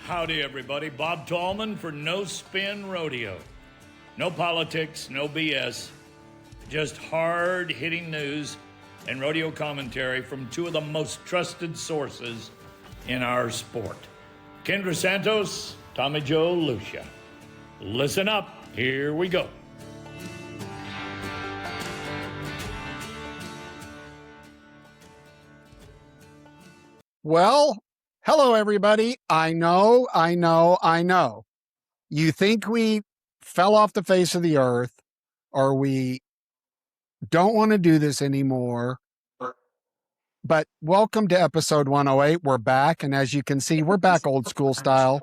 Howdy, everybody. Bob Tallman for No Spin Rodeo. No politics, no BS, just hard-hitting news and rodeo commentary from two of the most trusted sources in our sport. Kendra Santos, Tommy Joe, Lucia. Listen up. Here we go. Well, hello, everybody. I know. You think we fell off the face of the earth, or we don't want to do this anymore. But welcome to episode 108. We're back. And as you can see, we're back old school style.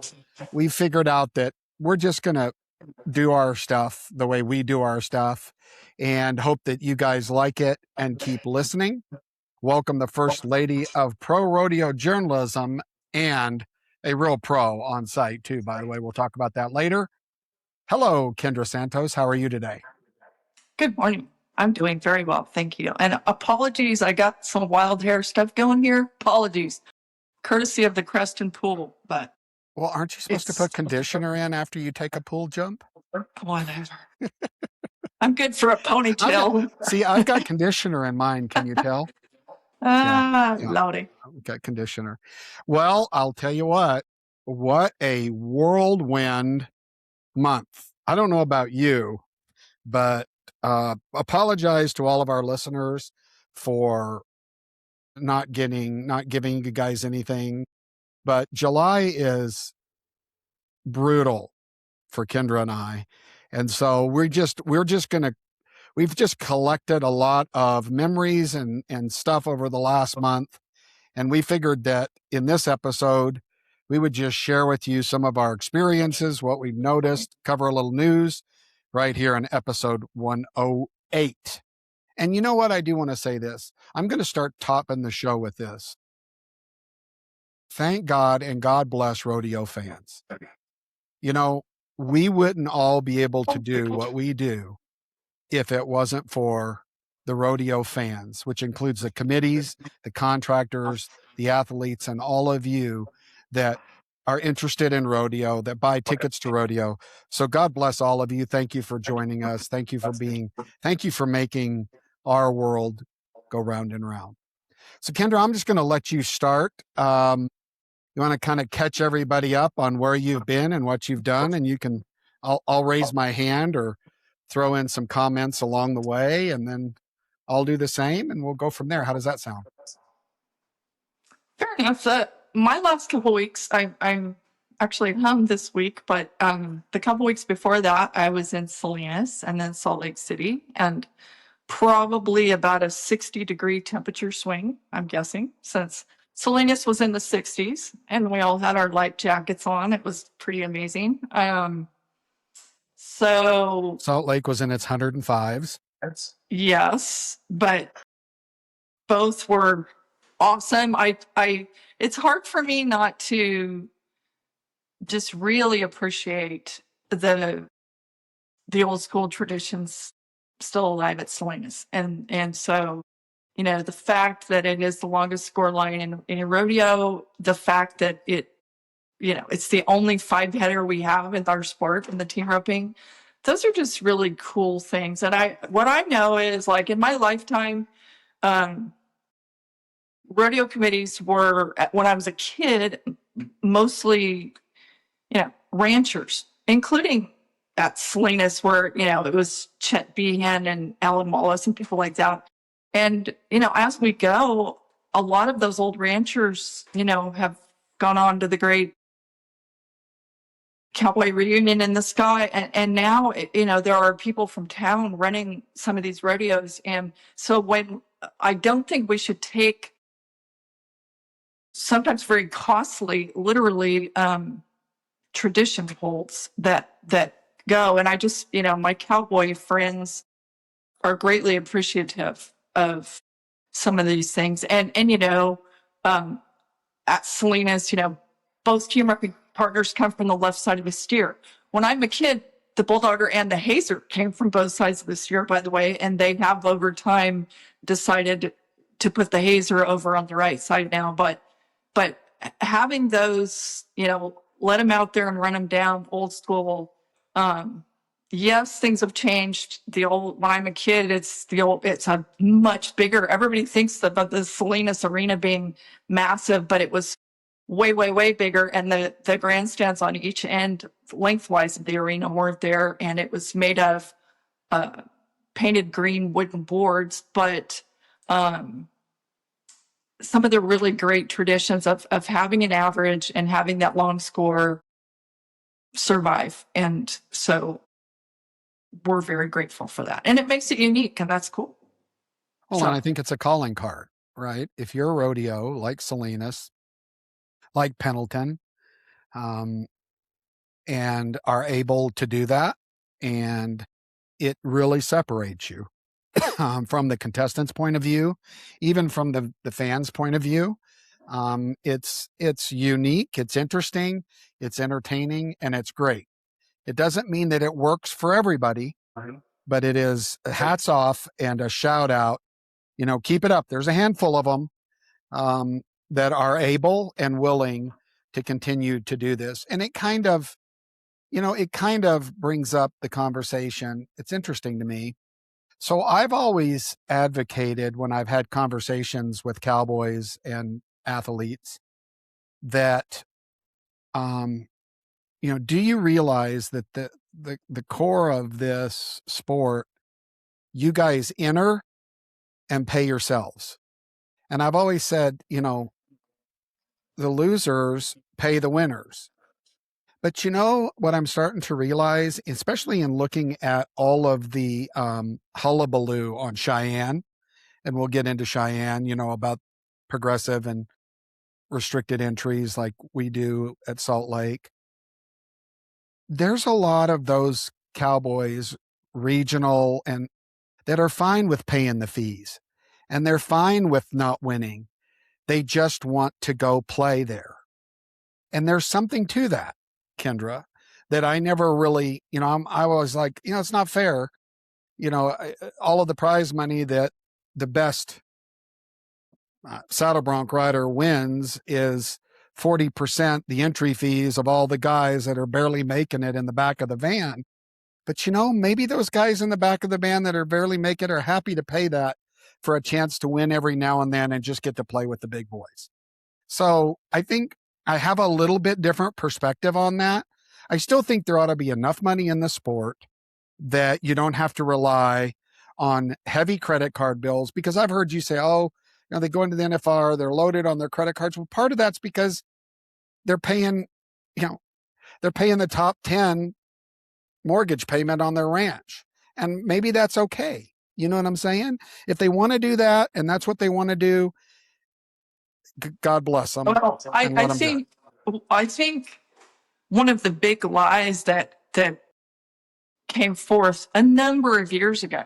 We figured out that we're just going to do our stuff the way we do our stuff and hope that you guys like it and keep listening. Welcome the First Lady of Pro Rodeo Journalism and a real pro on site too, by the way. We'll talk about that later. Hello, Kendra Santos. How are you today? Good morning. I'm doing very well. Thank you. And apologies, I got some wild hair stuff going here. Apologies. Courtesy of the Creston pool, but. Well, aren't you supposed to put conditioner in after you take a pool jump? Whatever. I'm good for a ponytail. I've got conditioner in mine. Can you tell? Lordy. I've got conditioner. Well, I'll tell you what a whirlwind month. I don't know about you, but apologize to all of our listeners for not giving you guys anything. But July is brutal for Kendra and I. And so we've just collected a lot of memories and stuff over the last month. And we figured that in this episode, we would just share with you some of our experiences, what we've noticed, cover a little news right here in episode 108. And you know what? I do want to say this. I'm going to start topping the show with this. Thank God and God bless rodeo fans. You know, we wouldn't all be able to do what we do if it wasn't for the rodeo fans, which includes the committees, the contractors, the athletes, and all of you that are interested in rodeo, that buy tickets to rodeo. So God bless all of you. Thank you for joining us. Thank you for making our world go round and round. So Kendra, I'm just going to let you start. You want to kind of catch everybody up on where you've been and what you've done, and I'll raise my hand or throw in some comments along the way, and then I'll do the same and we'll go from there. How does that sound? Fair enough. My last couple of weeks, I'm actually home this week, but the couple weeks before that, I was in Salinas and then Salt Lake City, and probably about a 60-degree temperature swing, I'm guessing, since Salinas was in the 60s and we all had our light jackets on. It was pretty amazing. So Salt Lake was in its 105s. Yes, but both were awesome. It's hard for me not to just really appreciate the old school traditions still alive at Salinas. And so, you know, the fact that it is the longest score line in a rodeo, the fact that it's the only 5-header we have in our sport in the team roping. Those are just really cool things. And what I know is, like, in my lifetime, rodeo committees were, when I was a kid, mostly, ranchers, including at Salinas, where, it was Chet Behan and Alan Wallace and people like that. And, as we go, a lot of those old ranchers, have gone on to the great cowboy reunion in the sky. And now, there are people from town running some of these rodeos. And so I don't think we should take sometimes very costly, literally, tradition holds that go. And I just, my cowboy friends are greatly appreciative of some of these things. And at Salinas, both team roping partners come from the left side of the steer. When I'm a kid, the bulldogger and the hazer came from both sides of the steer, by the way, and they have over time decided to put the hazer over on the right side now. But having those, let them out there and run them down, old school. Yes, things have changed. When I'm a kid, it's a much bigger, everybody thinks about the Salinas Arena being massive, but it was way, way, way bigger. And the grandstands on each end, lengthwise of the arena, weren't there. And it was made of painted green wooden boards. But some of the really great traditions of having an average and having that long score survive. And so we're very grateful for that. And it makes it unique, and that's cool. Well, and I think it's a calling card, right? If you're a rodeo like Salinas, like Pendleton, and are able to do that, and it really separates you from the contestants' point of view, even from the fans' point of view. It's unique, it's interesting, it's entertaining, and it's great. It doesn't mean that it works for everybody, but it is hats off and a shout out. Keep it up. There's a handful of them that are able and willing to continue to do this. And it kind of brings up the conversation. It's interesting to me. So I've always advocated when I've had conversations with cowboys and athletes that, do you realize that the core of this sport, you guys enter and pay yourselves? And I've always said, the losers pay the winners. But what I'm starting to realize, especially in looking at all of the hullabaloo on Cheyenne, and we'll get into Cheyenne, about progressive and restricted entries like we do at Salt Lake. There's a lot of those cowboys, regional, and that are fine with paying the fees, and they're fine with not winning. They just want to go play there. And there's something to that, Kendra, that I never really, I was like, it's not fair. All of the prize money that the best saddle bronc rider wins is 40% the entry fees of all the guys that are barely making it in the back of the van. But maybe those guys in the back of the van that are barely making it are happy to pay that for a chance to win every now and then and just get to play with the big boys. So I think I have a little bit different perspective on that. I still think there ought to be enough money in the sport that you don't have to rely on heavy credit card bills, because I've heard you say, they go into the NFR, they're loaded on their credit cards. Well, part of that's because they're paying, they're paying the top 10 mortgage payment on their ranch. And maybe that's okay. You know what I'm saying? If they want to do that and that's what they want to do, God bless them. Well, I think one of the big lies that came forth a number of years ago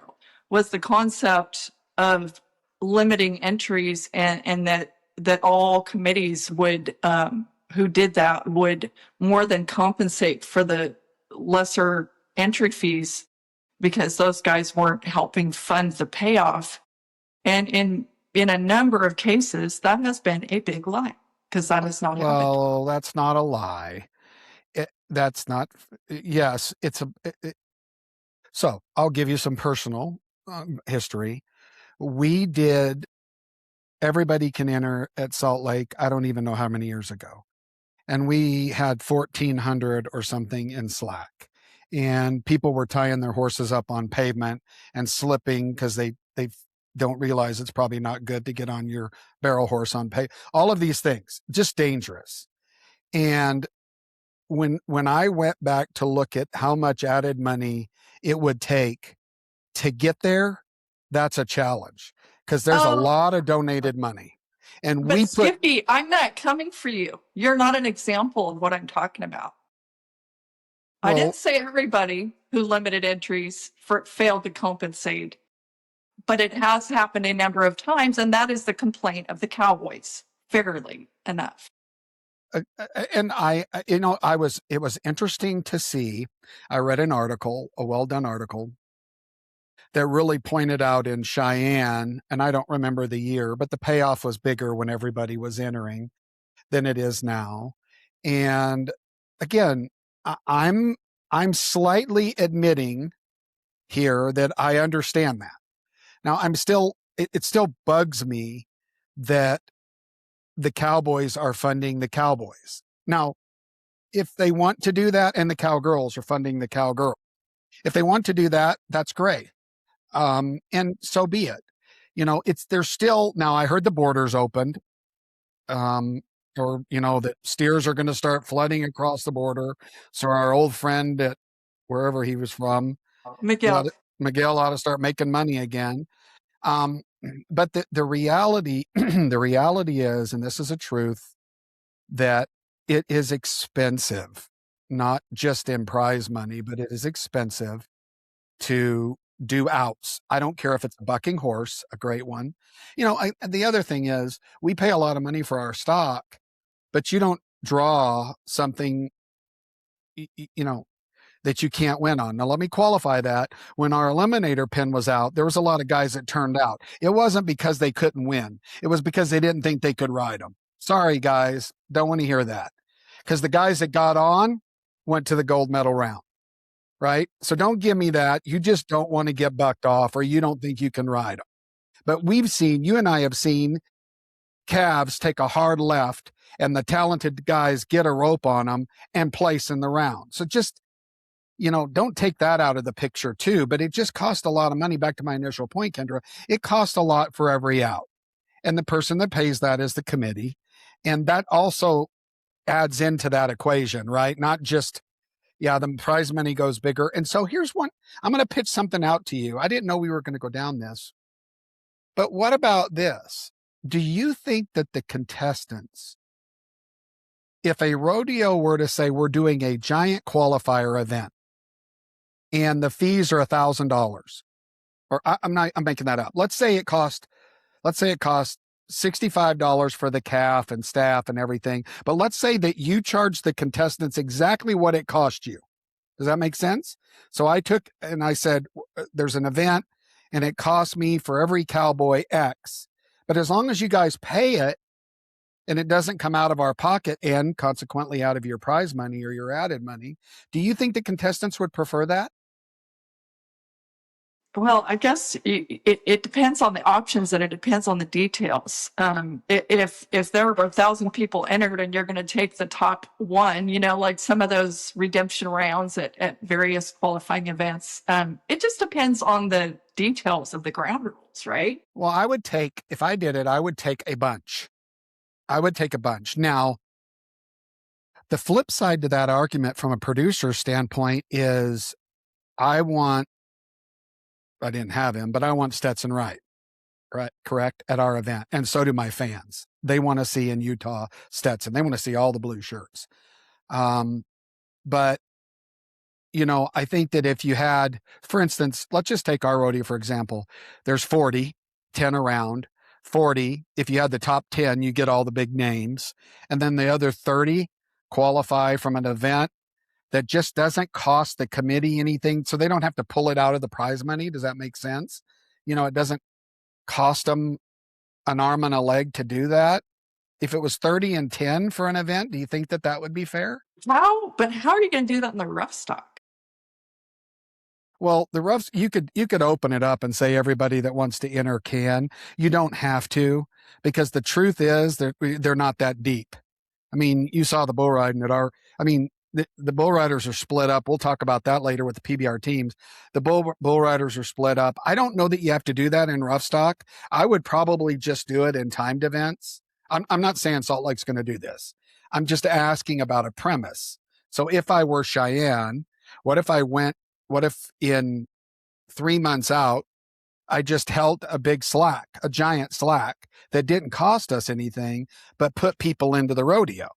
was the concept of limiting entries, and that all committees would who did that would more than compensate for the lesser entry fees, because those guys weren't helping fund the payoff. And in a number of cases, that has been a big lie, because that is not happened. Well, that's not a lie. That's not. Yes, it's so I'll give you some personal history. We did Everybody Can Enter at Salt Lake. I don't even know how many years ago. And we had 1,400 or something in slack. And people were tying their horses up on pavement and slipping because they don't realize it's probably not good to get on your barrel horse on pay. All of these things, just dangerous. And when I went back to look at how much added money it would take to get there, that's a challenge, because there's a lot of donated money. And but Skippy, I'm not coming for you. You're not an example of what I'm talking about. Well, I didn't say everybody who limited entries failed to compensate, but it has happened a number of times, and that is the complaint of the Cowboys, fairly enough. And it was interesting to see. I read an article, a well-done article, that really pointed out in Cheyenne, and I don't remember the year, but the payoff was bigger when everybody was entering than it is now. And again, I'm slightly admitting here that I understand that. Now it still bugs me that the Cowboys are funding the Cowboys. Now, if they want to do that, and the Cowgirls are funding the Cowgirl, if they want to do that, that's great. And so be it. There's still, now I heard the borders opened, or, that steers are going to start flooding across the border. So our old friend at wherever he was from, Miguel. Miguel ought to start making money again. But the reality, the reality is, and this is a truth, that it is expensive, not just in prize money, but it is expensive to do outs. I don't care if it's a bucking horse, a great one. The other thing is we pay a lot of money for our stock, but you don't draw something, that you can't win on. Now, let me qualify that. When our eliminator pin was out, there was a lot of guys that turned out. It wasn't because they couldn't win. It was because they didn't think they could ride them. Sorry, guys. Don't want to hear that. Because the guys that got on went to the gold medal round, right? So don't give me that. You just don't want to get bucked off, or you don't think you can ride them. But you and I have seen calves take a hard left and the talented guys get a rope on them and place in the round. So just, don't take that out of the picture too, but it just cost a lot of money. Back to my initial point, Kendra, it costs a lot for every out. And the person that pays that is the committee. And that also adds into that equation, right? Not just, the prize money goes bigger. And so here's one, I'm going to pitch something out to you. I didn't know we were going to go down this, but what about this? Do you think that the contestants, if a rodeo were to say we're doing a giant qualifier event and the fees are $1,000, or I'm making that up. Let's say it cost $65 for the calf and staff and everything. But let's say that you charge the contestants exactly what it cost you. Does that make sense? So I took and I said, there's an event and it cost me for every cowboy X. But as long as you guys pay it and it doesn't come out of our pocket and consequently out of your prize money or your added money, do you think the contestants would prefer that? Well, I guess it depends on the options and it depends on the details. If there were 1,000 people entered and you're going to take the top one, like some of those redemption rounds at various qualifying events, it just depends on the details of the ground rules, right? Well, if I did it, I would take a bunch. Now, the flip side to that argument from a producer's standpoint is I didn't have him, but I want Stetson Wright, right? Correct, at our event. And so do my fans. They want to see in Utah Stetson. They want to see all the blue shirts. But, I think that if you had, for instance, let's just take our rodeo, for example. There's 40, 10 around. 40, if you had the top 10, you get all the big names. And then the other 30 qualify from an event that just doesn't cost the committee anything. So they don't have to pull it out of the prize money. Does that make sense? It doesn't cost them an arm and a leg to do that. If it was 30 and 10 for an event, do you think that would be fair? But how are you going to do that in the rough stock? Well, the roughs, you could open it up and say everybody that wants to enter can. You don't have to, because the truth is they're not that deep. I mean, you saw the bull riding the bull riders are split up. We'll talk about that later with the PBR teams. The bull riders are split up. I don't know that you have to do that in rough stock. I would probably just do it in timed events. I'm not saying Salt Lake's going to do this. I'm just asking about a premise. So if I were Cheyenne, what if in 3 months out, I just held a giant slack that didn't cost us anything, but put people into the rodeo.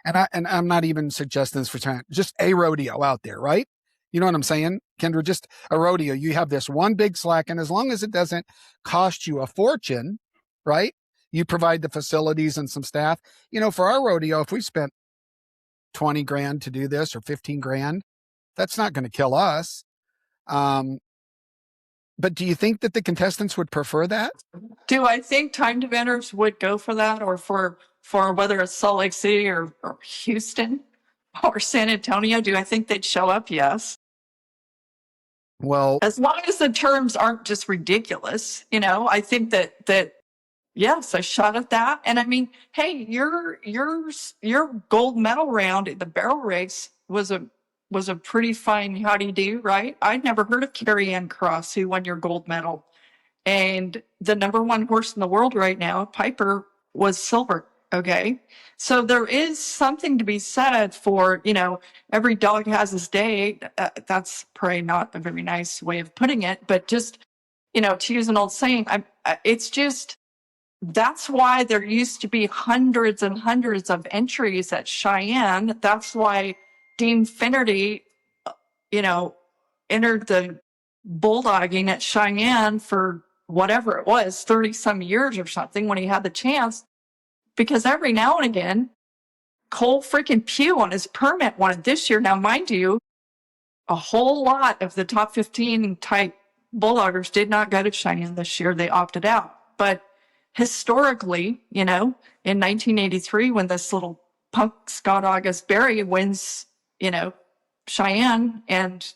And I'm not even suggesting this for time, just a rodeo out there, right? You know what I'm saying, Kendra? Just a rodeo. You have this one big slack, and as long as it doesn't cost you a fortune, right? You provide the facilities and some staff. For our rodeo, if we spent 20 grand to do this or 15 grand, that's not going to kill us. But do you think that the contestants would prefer that? Do I think timed eventers would go for that, or for whether it's Salt Lake City or Houston? or San Antonio, do I think they'd show up? Yes. Well, As long as the terms aren't just ridiculous, I think that yes, I shot at that. And I mean, hey, your gold medal round in the barrel race was a pretty fine howdy do, right? I'd never heard of Carrie Ann Cross, who won your gold medal. And the number one horse in the world right now, Piper, was silver. Okay. So there is something to be said for, every dog has his day. That's probably not a very nice way of putting it, but just, to use an old saying, it's just, that's why there used to be hundreds and hundreds of entries at Cheyenne. That's why Dean Finnerty, entered the bulldogging at Cheyenne for whatever it was, 30 some years or something when he had the chance. Because every now and again, Cole freaking Pugh on his permit won it this year. Now, mind you, a whole lot of the top 15 type bulldoggers did not go to Cheyenne this year. They opted out. But historically, in 1983, when this little punk Scott August Berry wins, Cheyenne and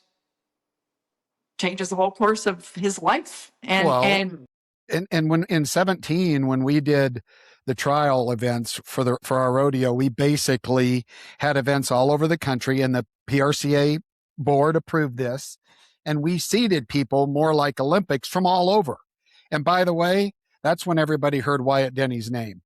changes the whole course of his life. And when in 17, when we did the trial events for our rodeo, we basically had events all over the country, and the PRCA board approved this, and we seeded people more like Olympics from all over. And by the way, that's when everybody heard Wyatt Denny's name,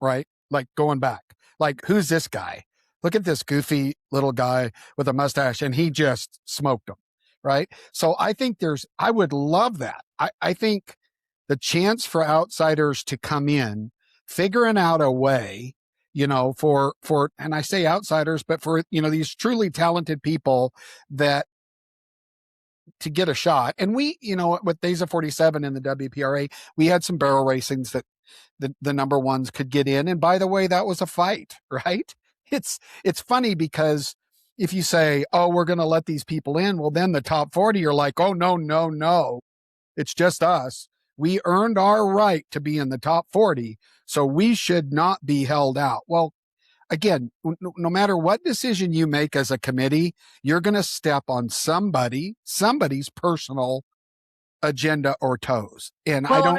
right? Like going back, like, who's this guy? Look at this goofy little guy with a mustache, and he just smoked them, right? So I think I would love that. I think the chance for outsiders to come in, figuring out a way, for, and I say outsiders, but for, these truly talented people that to get a shot. And we, with Days of 47 in the WPRA, we had some barrel racings that the number ones could get in. And by the way, that was a fight, right? It's funny because if you say, oh, we're going to let these people in, well, then the top 40 are like, oh, no, it's just us. We earned our right to be in the top 40, so we should not be held out. Well, again, no matter what decision you make as a committee, you're going to step on somebody's personal agenda or toes. And well,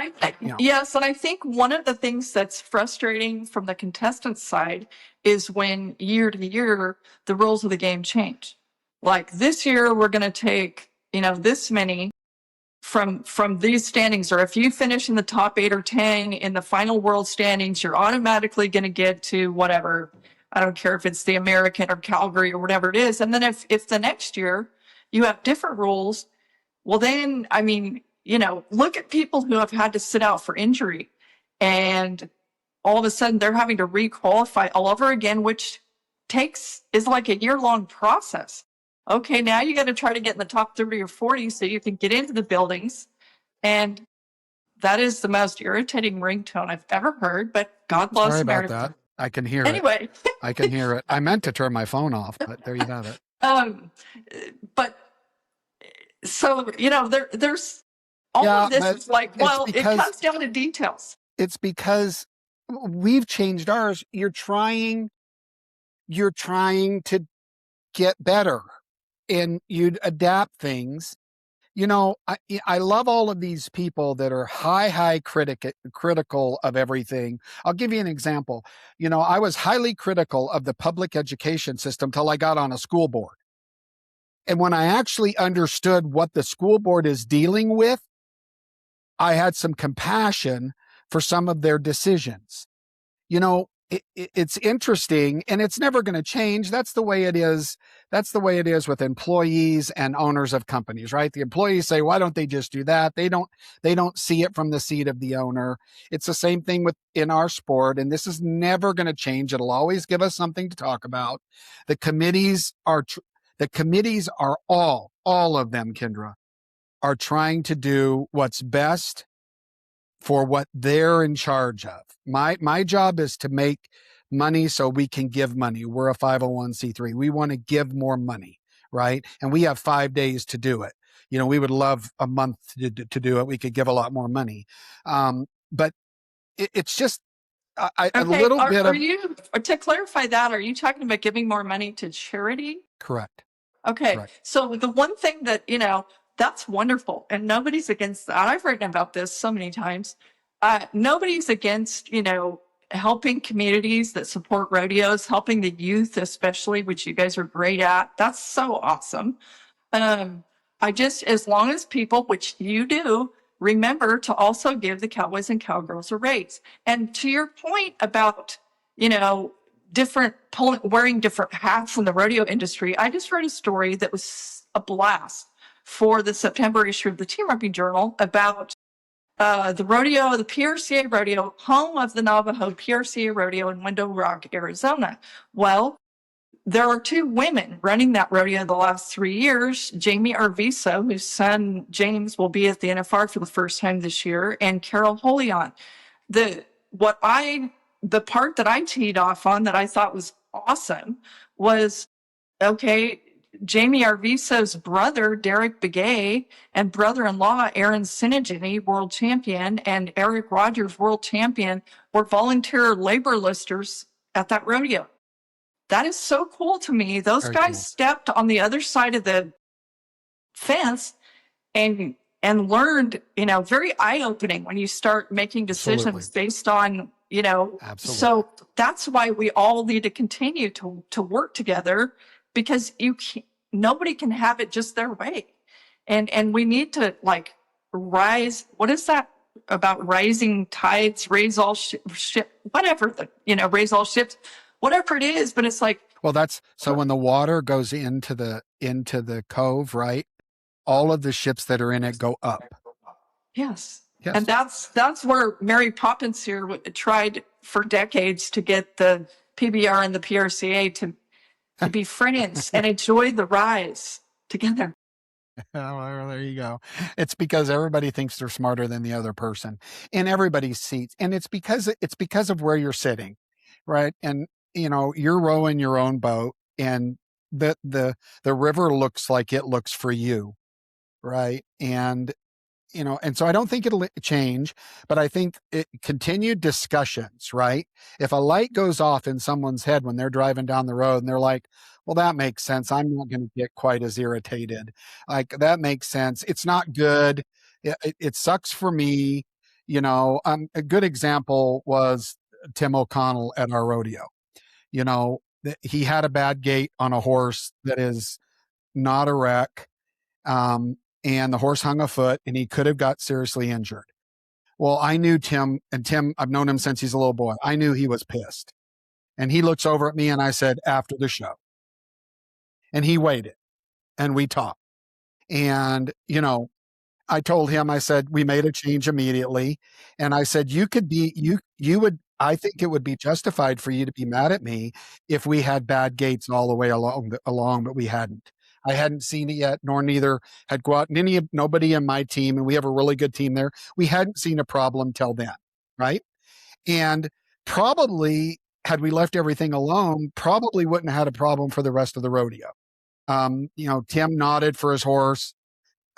yes, and I think one of the things that's frustrating from the contestant side is when year to year the rules of the game change. Like this year, we're going to take this many from these standings, or if you finish in the top 8 or 10 in the final world standings, you're automatically going to get to whatever. I don't care if it's the American or Calgary or whatever it is. And then if the next year you have different rules, well, then, I mean, look at people who have had to sit out for injury, and all of a sudden they're having to requalify all over again, which is like a year-long process. Okay, now you got to try to get in the top 30 or 40 so you can get into the buildings. And that is the most irritating ringtone I've ever heard, but God bless Sorry America. about that. I can hear anyway. it. I can hear it. I meant to turn my phone off, but there you have it. But so, there's all of this is like, well, it comes down to details. It's because we've changed ours. You're trying to get better, and you'd adapt things. I love all of these people that are high critical of everything. I'll give you an example. I was highly critical of the public education system till I got on a school board. And when I actually understood what the school board is dealing with, I had some compassion for some of their decisions. It's interesting, and it's never going to change. That's the way it is. That's the way it is with employees and owners of companies, right? The employees say, why don't they just do that? They don't see it from the seat of the owner. It's the same thing in our sport, and this is never going to change. It'll always give us something to talk about. The committees are all of them, Kendra, are trying to do what's best for what they're in charge of. My job is to make money so we can give money. We're a 501c3. We want to give more money, right? And we have 5 days to do it. We would love a month to do it. We could give a lot more money. But it's just, a Okay, little bit are of you, to clarify that, are you talking about giving more money to charity? correct. Okay, Correct. so the one thing that, that's wonderful, and nobody's against that. I've written about this so many times. Nobody's against, helping communities that support rodeos, helping the youth, especially, which you guys are great at. That's so awesome. Um, I just, as long as people, which you do, remember to also give the cowboys and cowgirls a raise. And to your point about, wearing different hats in the rodeo industry, I just read a story that was a blast for the September issue of the Team Roping Journal about the rodeo, the PRCA rodeo, home of the Navajo PRCA rodeo in Window Rock, Arizona. Well, there are two women running that rodeo the last 3 years. Jamie Arviso, whose son James will be at the NFR for the first time this year, and Carol Holion. The part that I teed off on that I thought was awesome was, okay, Jamie Arviso's brother, Derek Begay, and brother-in-law, Aaron Sinigini, world champion, and Eric Rogers, world champion, were volunteer labor listers at that rodeo. That is so cool to me. Those Very guys cool. stepped on the other side of the fence and learned, very eye-opening when you start making decisions Absolutely. based on, Absolutely. so that's why we all need to continue to work together, because nobody can have it just their way. And we need to rise. What is that about? Rising tides, raise all whatever, raise all ships, whatever it is. But it's like, Well, that's so when the water goes into the cove, right? All of the ships that are in it go up. yes. Yes. And that's where Mary Poppins here tried for decades to get the PBR and the PRCA to be friends and enjoy the rise together. Oh, well, there you go. It's because everybody thinks they're smarter than the other person in everybody's seats. And it's because of where you're sitting, right? And you're rowing your own boat, and the river looks like it looks for you, right? And so I don't think it'll change, but I think continued discussions, right? If a light goes off in someone's head when they're driving down the road and they're like, well, that makes sense. I'm not going to get quite as irritated. Like, that makes sense. It's not good. It sucks for me. A good example was Tim O'Connell at our rodeo. He had a bad gait on a horse that is not a wreck. And the horse hung a foot, and he could have got seriously injured. Well, I knew Tim, and Tim, I've known him since he's a little boy. I knew he was pissed. And he looks over at me, and I said, after the show. And he waited, and we talked. And, I told him, I said, we made a change immediately. And I said, I think it would be justified for you to be mad at me if we had bad gaits all the way along, but we hadn't. I hadn't seen it yet, nor neither had nobody in my team, and we have a really good team there. We hadn't seen a problem till then, right? And probably had we left everything alone, probably wouldn't have had a problem for the rest of the rodeo. Tim nodded for his horse.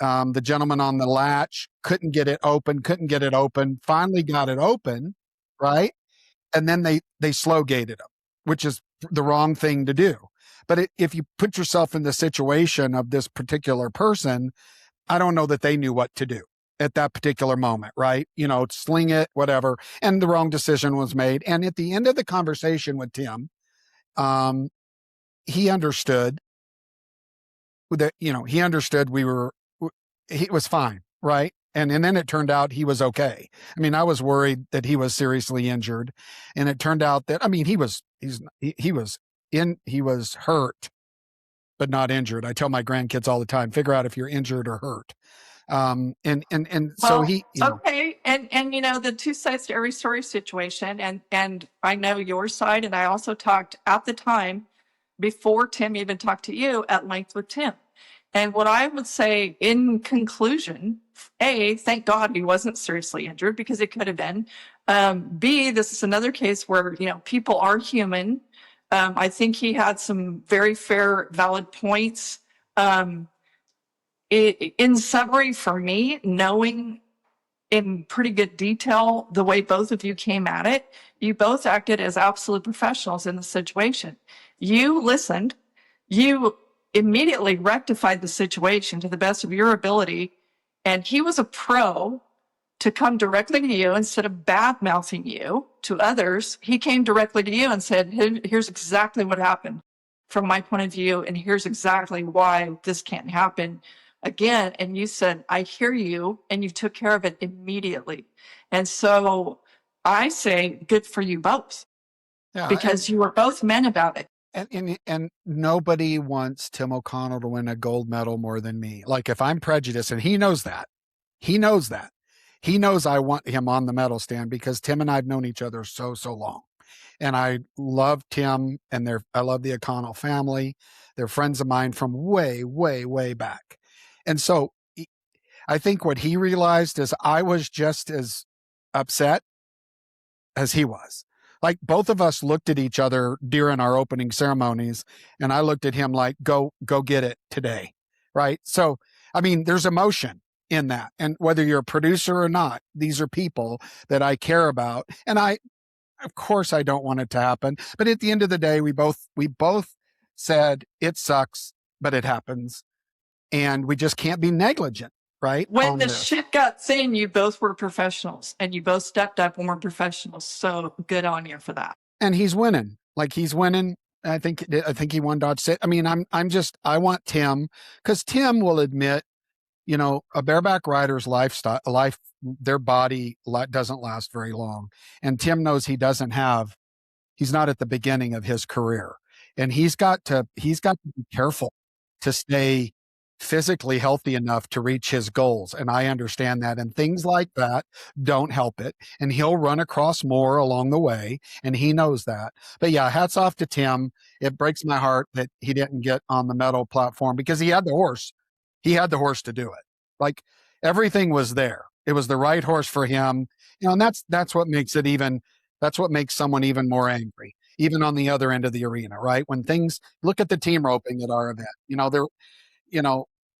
The gentleman on the latch couldn't get it open, finally got it open, right? And then they slow gated him, which is the wrong thing to do. But if you put yourself in the situation of this particular person, I don't know that they knew what to do at that particular moment, right? Sling it, whatever. And the wrong decision was made. And at the end of the conversation with Tim, he understood that, he was fine, right? And then it turned out he was okay. I mean, I was worried that he was seriously injured, and it turned out that, he was hurt, but not injured. I tell my grandkids all the time, figure out if you're injured or hurt. So he, okay. And, the two sides to every story situation. And I know your side. And I also talked at the time, before Tim even talked to you, at length with Tim. And what I would say in conclusion, A, thank God he wasn't seriously injured, because it could have been. B, this is another case where, people are human. I think he had some very fair, valid points. In summary, for me, knowing in pretty good detail the way both of you came at it, You both acted as absolute professionals in the situation. You listened. You immediately rectified the situation to the best of your ability. And he was a pro to come directly to you instead of bad mouthing you to others. He came directly to you and said, here's exactly what happened from my point of view. And here's exactly why this can't happen again. And you said, I hear you. And you took care of it immediately. And so I say, good for you both, because you were both men about it. And nobody wants Tim O'Connell to win a gold medal more than me. Like, if I'm prejudiced, and he knows that, he knows I want him on the medal stand, because Tim and I've known each other so long. And I love Tim, and I love the O'Connell family. They're friends of mine from way, way, way back. And so I think what he realized is I was just as upset as he was. Like, both of us looked at each other during our opening ceremonies, and I looked at him like, go get it today. Right. So, I mean, there's emotion in that. And whether you're a producer or not, these are people that I care about. And of course I don't want it to happen. But at the end of the day, we both said it sucks, but it happens. And we just can't be negligent. Right. When the shit got thin, you both were professionals, and you both stepped up and were professionals. So good on you for that. And he's winning. Like, he's winning. I think he won Dodge City. I mean, I want Tim, because Tim will admit, a bareback rider's their body doesn't last very long. And Tim knows he's not at the beginning of his career, and he's got to be careful to stay physically healthy enough to reach his goals. And I understand that. And things like that don't help it. And he'll run across more along the way. And he knows that. But yeah, hats off to Tim. It breaks my heart that he didn't get on the medal platform, because he had the horse. He had the horse to do it. Like, everything was there. It was the right horse for him. And that's what makes someone even more angry, even on the other end of the arena, right? When look at the team roping at our event,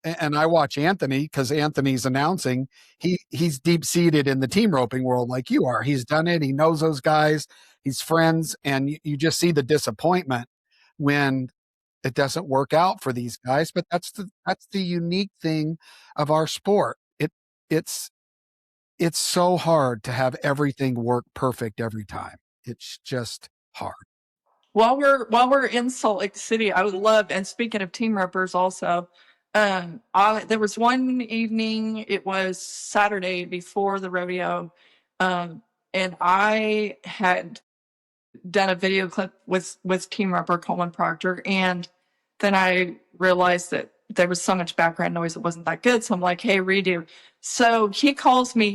and I watch Anthony, because Anthony's announcing. He's deep seated in the team roping world like you are. He's done it. He knows those guys. He's friends. And you just see the disappointment when it doesn't work out for these guys. But that's the unique thing of our sport. It's so hard to have everything work perfect every time. It's just hard. While we're in Salt Lake City, I would love, and speaking of team ropers also, there was one evening, it was Saturday before the rodeo, and I had done a video clip with team roper Coleman Proctor, and then I realized that there was so much background noise, it wasn't that good. So I'm like, hey, redo. So he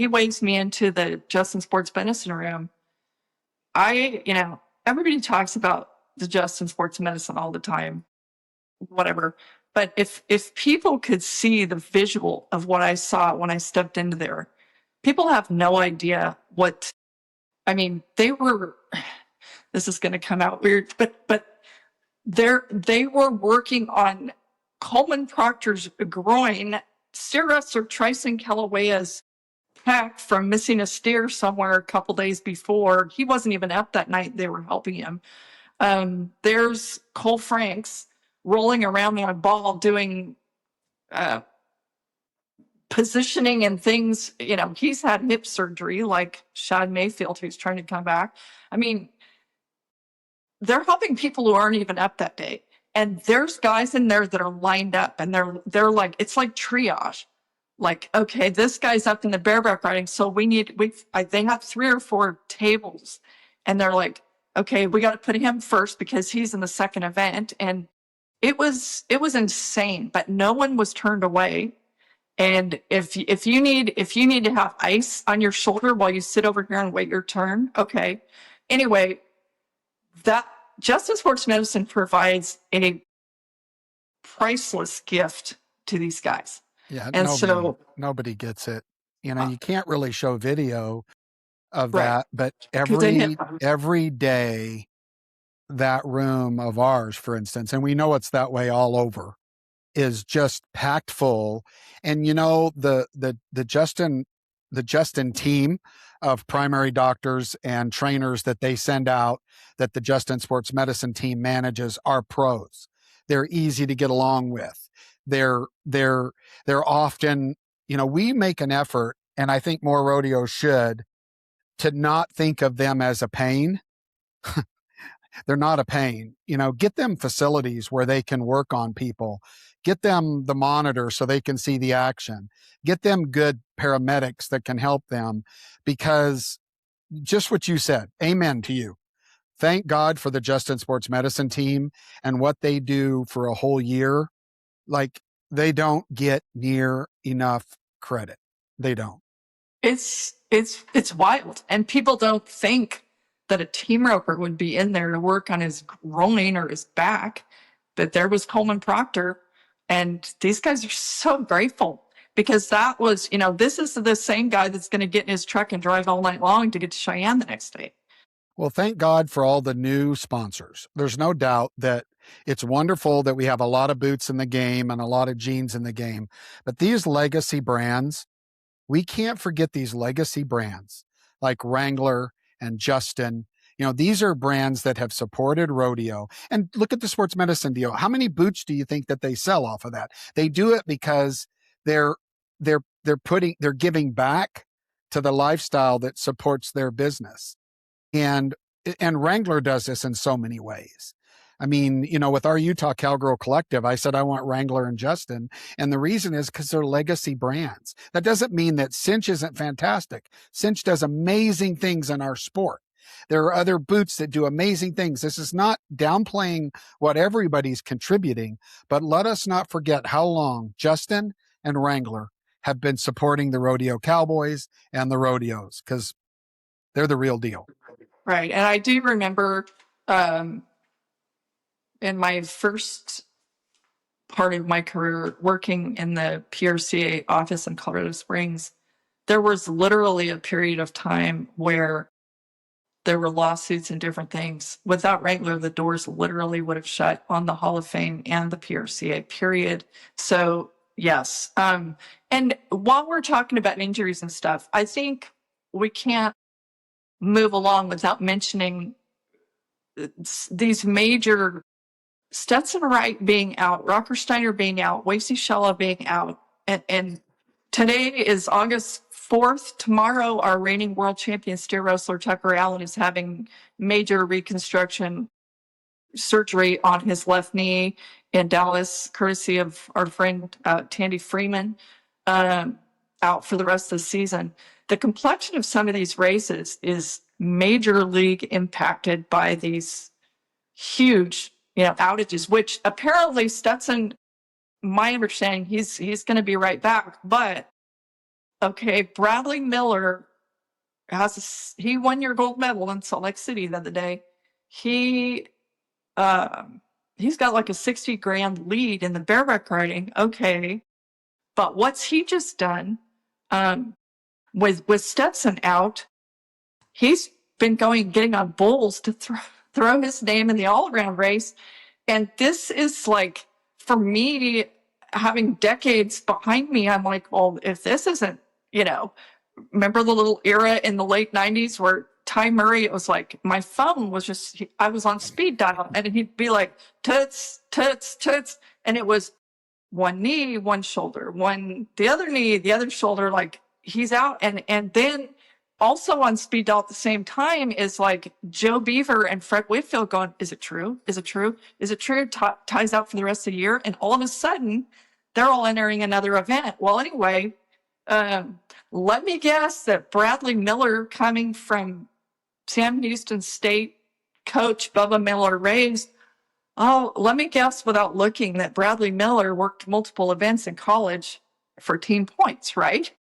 waves me into the Justin Sports Medicine room. Everybody talks about the Justin Sports Medicine all the time, whatever. But if people could see the visual of what I saw when I stepped into there, people have no idea they were, this is going to come out weird, but they were working on Coleman Proctor's groin, Cirrus or Trison Calawea's pec from missing a steer somewhere a couple days before. He wasn't even up that night. They were helping him. There's Cole Franks rolling around on a ball doing positioning and things. He's had hip surgery like Shad Mayfield, who's trying to come back. I mean, they're helping people who aren't even up that day. And there's guys in there that are lined up, and they're like, it's like triage. Like, okay, this guy's up in the bareback riding, so they have 3 or 4 tables, and they're like, okay, we got to put him first because he's in the second event. And it was insane, but no one was turned away. And if you need to have ice on your shoulder while you sit over here and wait your turn, okay. Anyway, that Justin Sports Medicine provides a priceless gift to these guys. Yeah, and nobody gets it. You can't really show video of that, but every day, that room of ours, for instance, and we know it's that way all over, is just packed full. And the Justin team, of primary doctors and trainers that they send out that the Justin Sports Medicine team manages are pros. They're easy to get along with. They're often, we make an effort, and I think more rodeos should, to not think of them as a pain. They're not a pain. Get them facilities where they can work on people. Get them the monitor so they can see the action. Get them good paramedics that can help them, because just what you said, amen to you. Thank God for the Justin Sports Medicine team and what they do for a whole year. Like, they don't get near enough credit. They don't. It's wild. And people don't think that a team roper would be in there to work on his groin or his back. But there was Coleman Proctor. And these guys are so grateful, because that was, this is the same guy that's going to get in his truck and drive all night long to get to Cheyenne the next day. Well, thank God for all the new sponsors. There's no doubt that it's wonderful that we have a lot of boots in the game and a lot of jeans in the game. But these legacy brands, we can't forget these legacy brands like Wrangler and Justin. These are brands that have supported rodeo. And look at the sports medicine deal. How many boots do you think that they sell off of that? They do it because they're giving back to the lifestyle that supports their business. And Wrangler does this in so many ways. I mean, with our Utah Cowgirl Collective, I said I want Wrangler and Justin. And the reason is because they're legacy brands. That doesn't mean that Cinch isn't fantastic. Cinch does amazing things in our sport. There are other boots that do amazing things. This is not downplaying what everybody's contributing, but let us not forget how long Justin and Wrangler have been supporting the rodeo cowboys and the rodeos, because they're the real deal. Right. And I do remember in my first part of my career working in the PRCA office in Colorado Springs, there was literally a period of time where there were lawsuits and different things. Without Wrangler, the doors literally would have shut on the Hall of Fame and the PRCA, period. So, yes. And while we're talking about injuries and stuff, I think we can't move along without mentioning these major, Stetson Wright being out, Rocker Steiner being out, Wasey Shella being out. And today is August 4th. Tomorrow, our reigning world champion steer wrestler Tucker Allen is having major reconstruction surgery on his left knee in Dallas, courtesy of our friend Tandy Freeman, out for the rest of the season. The complexion of some of these races is major league impacted by these huge, outages, which apparently Stetson, my understanding, he's going to be right back. But okay, Bradley Miller he won your gold medal in Salt Lake City the other day. He's got like a 60 grand lead in the bareback riding. Okay, but what's he just done? With Stetson out, he's been getting on bulls to throw his name in the all-around race. And this is like, for me, having decades behind me, I'm like, well, if this isn't, remember the little era in the late 90s where Ty Murray, it was like, my phone was just, I was on speed dial, and he'd be like, toots, toots, toots. And it was one knee, one shoulder, the other knee, the other shoulder, like he's out. And then also on speed dial at the same time is like Joe Beaver and Fred Whitfield going, is it true? Is it true? Is it true? Ties out for the rest of the year. And all of a sudden, they're all entering another event. Well, anyway, let me guess that Bradley Miller, coming from Sam Houston State coach Bubba Miller raised, let me guess without looking that Bradley Miller worked multiple events in college for team points, right?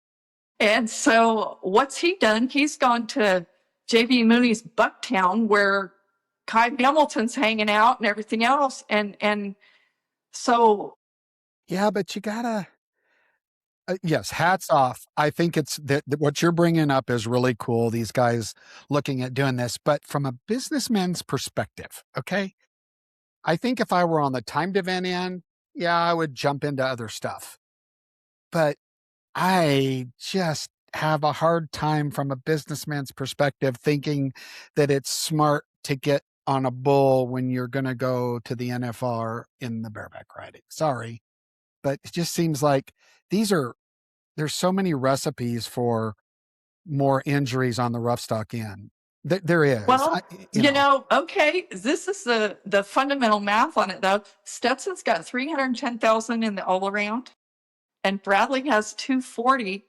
And so what's he done? He's gone to J.B. Mooney's Bucktown, where Kai Hamilton's hanging out and everything else. And so. Yeah, but you gotta, yes, hats off. I think it's that what you're bringing up is really cool. These guys looking at doing this, but from a businessman's perspective, okay? I think if I were on the timed event end, yeah, I would jump into other stuff. But I just have a hard time from a businessman's perspective thinking that it's smart to get on a bull when you're going to go to the NFR in the bareback riding. Sorry, but it just seems like there's so many recipes for more injuries on the rough stock end. There is. Well, okay, this is the fundamental math on it though. Stetson's got 310,000 in the all around, and Bradley has 240.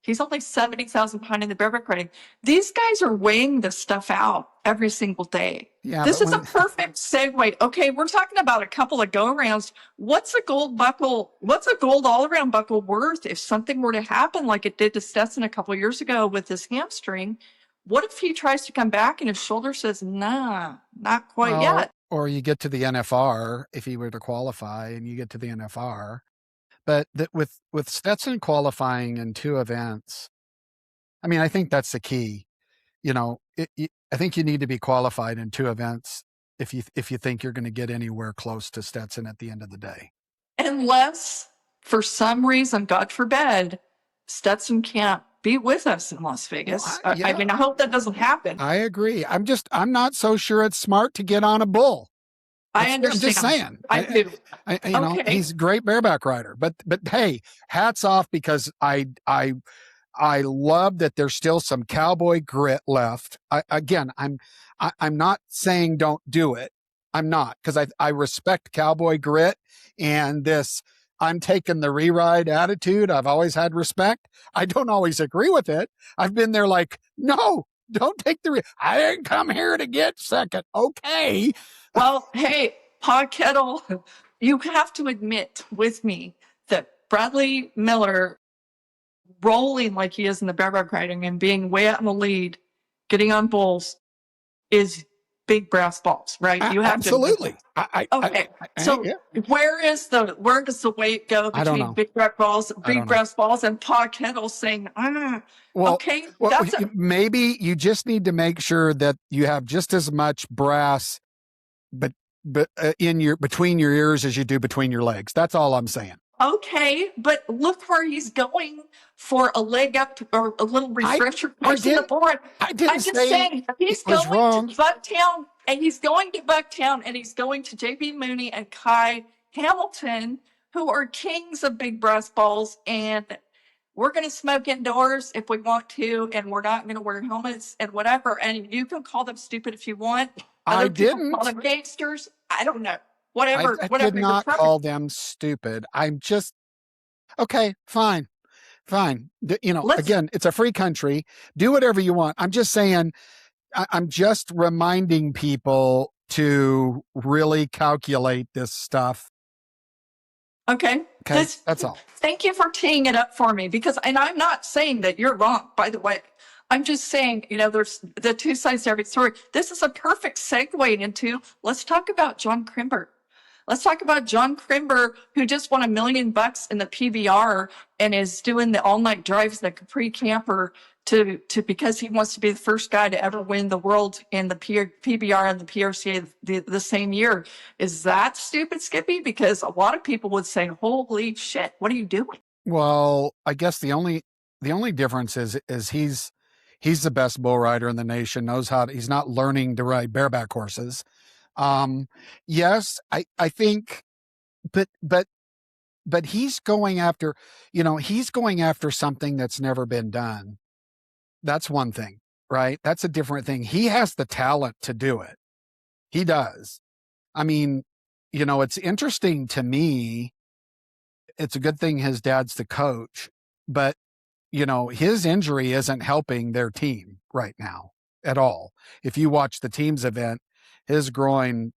He's only 70,000 behind in the bareback riding. These guys are weighing this stuff out every single day. Yeah, this is a perfect segue. Okay, we're talking about a couple of go-arounds. What's a gold all-around buckle worth if something were to happen like it did to Stetson a couple of years ago with his hamstring? What if he tries to come back and his shoulder says, nah, not quite yet? Or you get to the NFR, if he were to qualify and you get to the NFR. But with Stetson qualifying in 2 events, I mean, I think that's the key. I think you need to be qualified in 2 events if you think you're going to get anywhere close to Stetson at the end of the day. Unless, for some reason, God forbid, Stetson can't be with us in Las Vegas. Well, I mean, I hope that doesn't happen. I agree. I'm not so sure it's smart to get on a bull. I understand. I'm just saying. I do. Okay. He's a great bareback rider, but hey, hats off, because I love that there's still some cowboy grit left. I'm not saying don't do it. I'm not, because I respect cowboy grit and this. I'm taking the re-ride attitude. I've always had respect. I don't always agree with it. I've been there like, no, don't take I didn't come here to get second. Okay. Well, hey, Pa Kettle, you have to admit with me that Bradley Miller rolling like he is in the bareback riding and being way out in the lead, getting on bulls, is big brass balls, right? You have absolutely. Okay. So where does the weight go between big brass balls and Pa Kettle saying, okay, maybe you just need to make sure that you have just as much brass, but between your ears as you do between your legs. That's all I'm saying. Okay, but look where he's going for a leg up or a little refresher. I'm just saying he's going to Bucktown, and he's going to JB Mooney and Kai Hamilton, who are kings of big brass balls, and we're going to smoke indoors if we want to, and we're not going to wear helmets and whatever. And you can call them stupid if you want. I didn't call them gangsters. I don't know. Whatever. I did not call them stupid. I'm just okay. Fine. Again, it's a free country. Do whatever you want. I'm just saying. I'm just reminding people to really calculate this stuff. Okay. That's all. Thank you for teeing it up for me, and I'm not saying that you're wrong, by the way. I'm just saying, there's the 2 sides to every story. This is a perfect segue into, let's talk about John Crimber. Let's talk about John Crimber, who just won $1 million in the PBR and is doing the all-night drives in the Capri camper to because he wants to be the first guy to ever win the world in the PBR and the PRCA the same year. Is that stupid, Skippy? Because a lot of people would say, holy shit, what are you doing? Well, I guess the only difference is he's the best bull rider in the nation, he's not learning to ride bareback horses. Yes, I think, but he's going after, something that's never been done. That's one thing, right? That's a different thing. He has the talent to do it. He does. I mean, it's interesting to me. It's a good thing his dad's the coach, but his injury isn't helping their team right now at all. If you watch the team's event, his groin,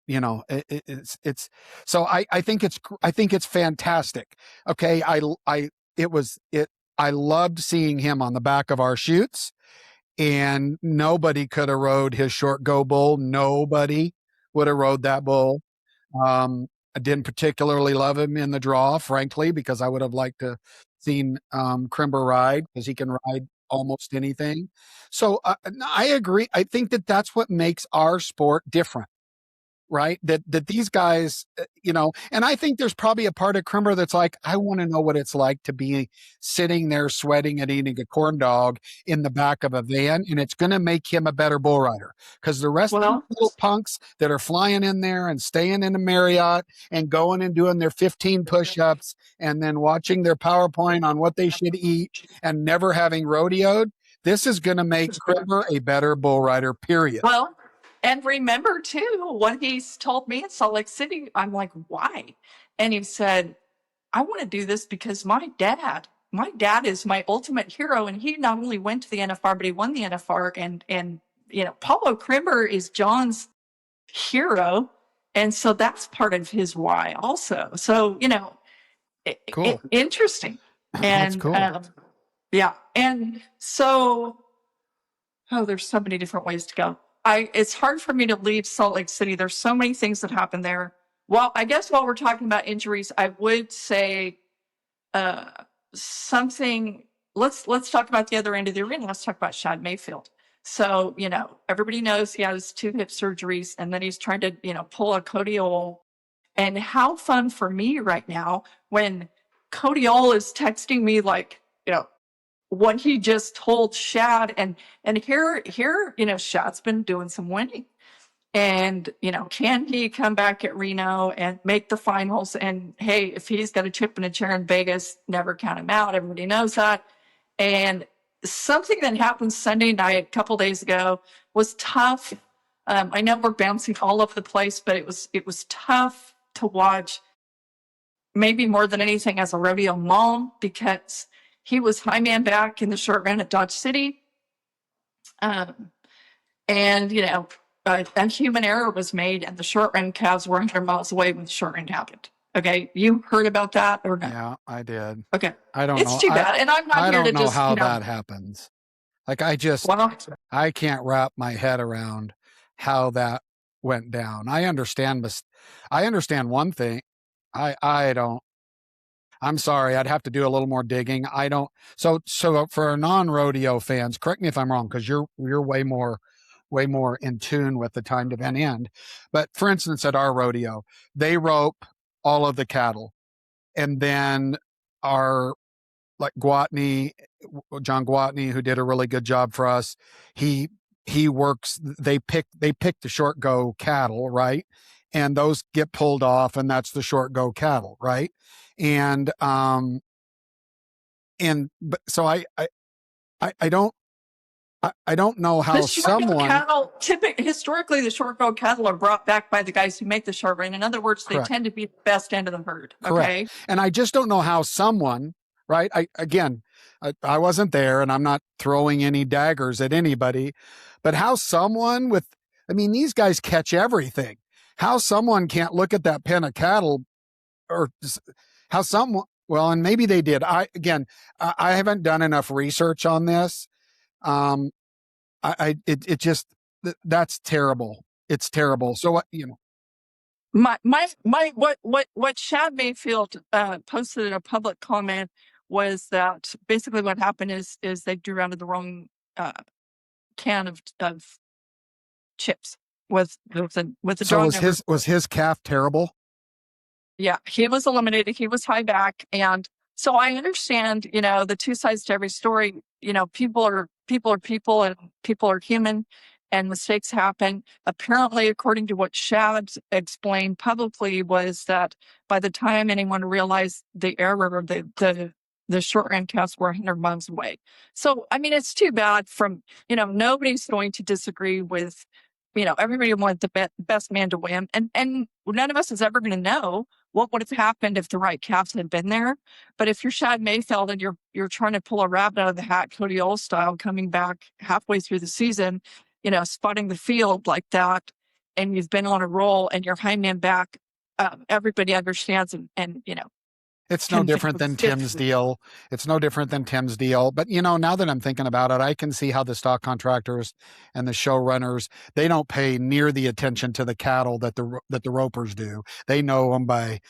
it's so I think it's fantastic. Okay. I loved seeing him on the back of our chutes, and nobody could have rode his short go bull. Nobody would have rode that bull. I didn't particularly love him in the draw, frankly, because I would have liked to seen Crimber ride, because he can ride almost anything. So I agree. I think that's what makes our sport different. right? That these guys, and I think there's probably a part of Crimmer that's like, I want to know what it's like to be sitting there sweating and eating a corn dog in the back of a van, and it's going to make him a better bull rider, because the rest of the little punks that are flying in there and staying in the Marriott and going and doing their 15 push-ups and then watching their PowerPoint on what they should eat and never having rodeoed, this is going to make Crimmer a better bull rider, period. Well, and remember too, what he's told me in Salt Lake City, I'm like, why? And he said, I want to do this because my dad is my ultimate hero. And he not only went to the NFR, but he won the NFR. And Paulo Crimmer is John's hero. And so that's part of his why also. So, cool. Interesting. And that's cool. Yeah. And so, there's so many different ways to go. It's hard for me to leave Salt Lake City. There's so many things that happen there. Well, I guess while we're talking about injuries, I would say something. Let's talk about the other end of the arena. Let's talk about Shad Mayfield. So, everybody knows he has 2 hip surgeries, and then he's trying to, pull a Codiol. And how fun for me right now when Codiol is texting me like, what he just told Shad, and here, Shad's been doing some winning, and can he come back at Reno and make the finals? And hey, if he's got a chip in a chair in Vegas, never count him out. Everybody knows that. And something that happened Sunday night, a couple days ago, was tough. I know we're bouncing all over the place, but it was tough to watch. Maybe more than anything as a rodeo mom, because he was high man back in the short run at Dodge City. And, a human error was made, and the short run calves were 100 miles away when the short run happened. Okay. You heard about that or not? Yeah, I did. Okay. I don't know. It's too bad. And I'm not here to just. I don't know how that happens. Like, I can't wrap my head around how that went down. I understand one thing. I don't. I'm sorry. I'd have to do a little more digging. I don't. So for non-rodeo fans, correct me if I'm wrong, because you're way more in tune with the timed event end. But for instance, at our rodeo, they rope all of the cattle, and then our John Gwatney, who did a really good job for us, he works. They pick the short go cattle, right? And those get pulled off, and that's the short go cattle, right? And so I don't know how historically the short go cattle are brought back by the guys who make the short run. In other words, they Correct. tend to be the best end of the herd. Correct. Okay. And I just don't know how someone, right? I wasn't there, and I'm not throwing any daggers at anybody, but how someone these guys catch everything. How someone can't look at that pen of cattle, or how someone, well, and maybe they did. I haven't done enough research on this. That's terrible. It's terrible. So what, what Shad Mayfield posted in a public comment was that basically what happened is they drew out of the wrong can of chips with the so was his calf terrible? Yeah, he was eliminated. He was high back. And so I understand, the 2 sides to every story. People are people, and people are human, and mistakes happen. Apparently, according to what Shad explained publicly, was that by the time anyone realized the error, the short run calves were 100 miles away. So, it's too bad nobody's going to disagree with, everybody wants the best man to win. And none of us is ever going to know what would have happened if the right calves had been there. But if you're Shad Mayfield and you're trying to pull a rabbit out of the hat, Cody Old style, coming back halfway through the season, spotting the field like that, and you've been on a roll and you're high man back, everybody understands and it's no different than Tim's deal. It's no different than Tim's deal. But, now that I'm thinking about it, I can see how the stock contractors and the showrunners, they don't pay near the attention to the cattle that the ropers do. They know them by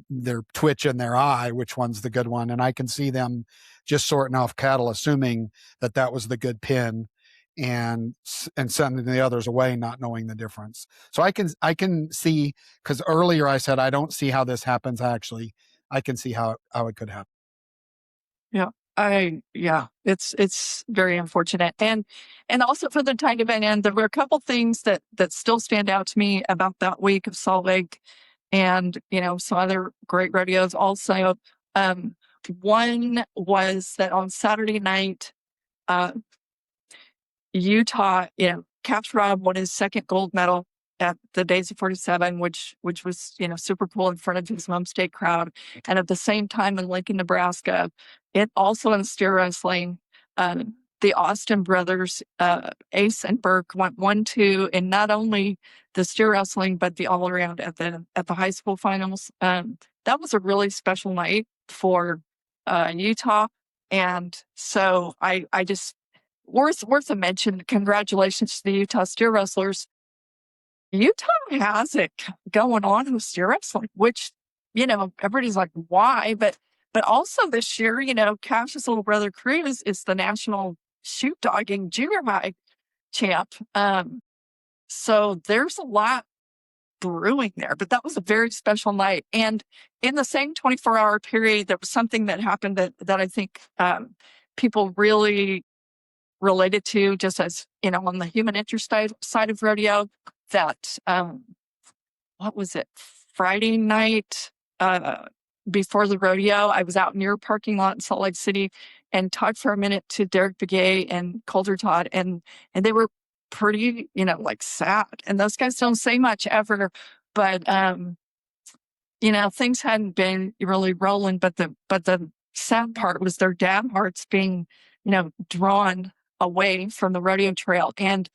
their twitch in their eye, which one's the good one. And I can see them just sorting off cattle, assuming that was the good pin. and sending the others away, not knowing the difference. So I can see, because earlier I said I don't see how this happens. Actually, I can see how it could happen. Yeah, it's very unfortunate. And also for the tiny event, and there were a couple things that still stand out to me about that week of Salt Lake, and some other great rodeos also. One was that on Saturday night, Utah, Caps Rob won his second gold medal at the Daisy 47, which was, super cool in front of his home state crowd. And at the same time in Lincoln, Nebraska, it also in steer wrestling, the Austin brothers, Ace and Burke, went 1-2 in not only the steer wrestling, but the all around at the high school finals. That was a really special night for Utah. And so I just, worth a mention. Congratulations to the Utah steer wrestlers. Utah has it going on with steer wrestling, which, everybody's like, why? But also this year, Cash's little brother Cruz is the national shoot dogging junior high champ. So there's a lot brewing there, but that was a very special night. And in the same 24-hour period, there was something that happened that I think people really related to, just as, on the human interest side of rodeo, that, what was it, Friday night before the rodeo, I was out near a parking lot in Salt Lake City and talked for a minute to Derek Begay and Coulter Todd, and they were pretty, sad. And those guys don't say much ever, but, things hadn't been really rolling, but the sad part was their dad hearts being, drawn away from the rodeo trail. And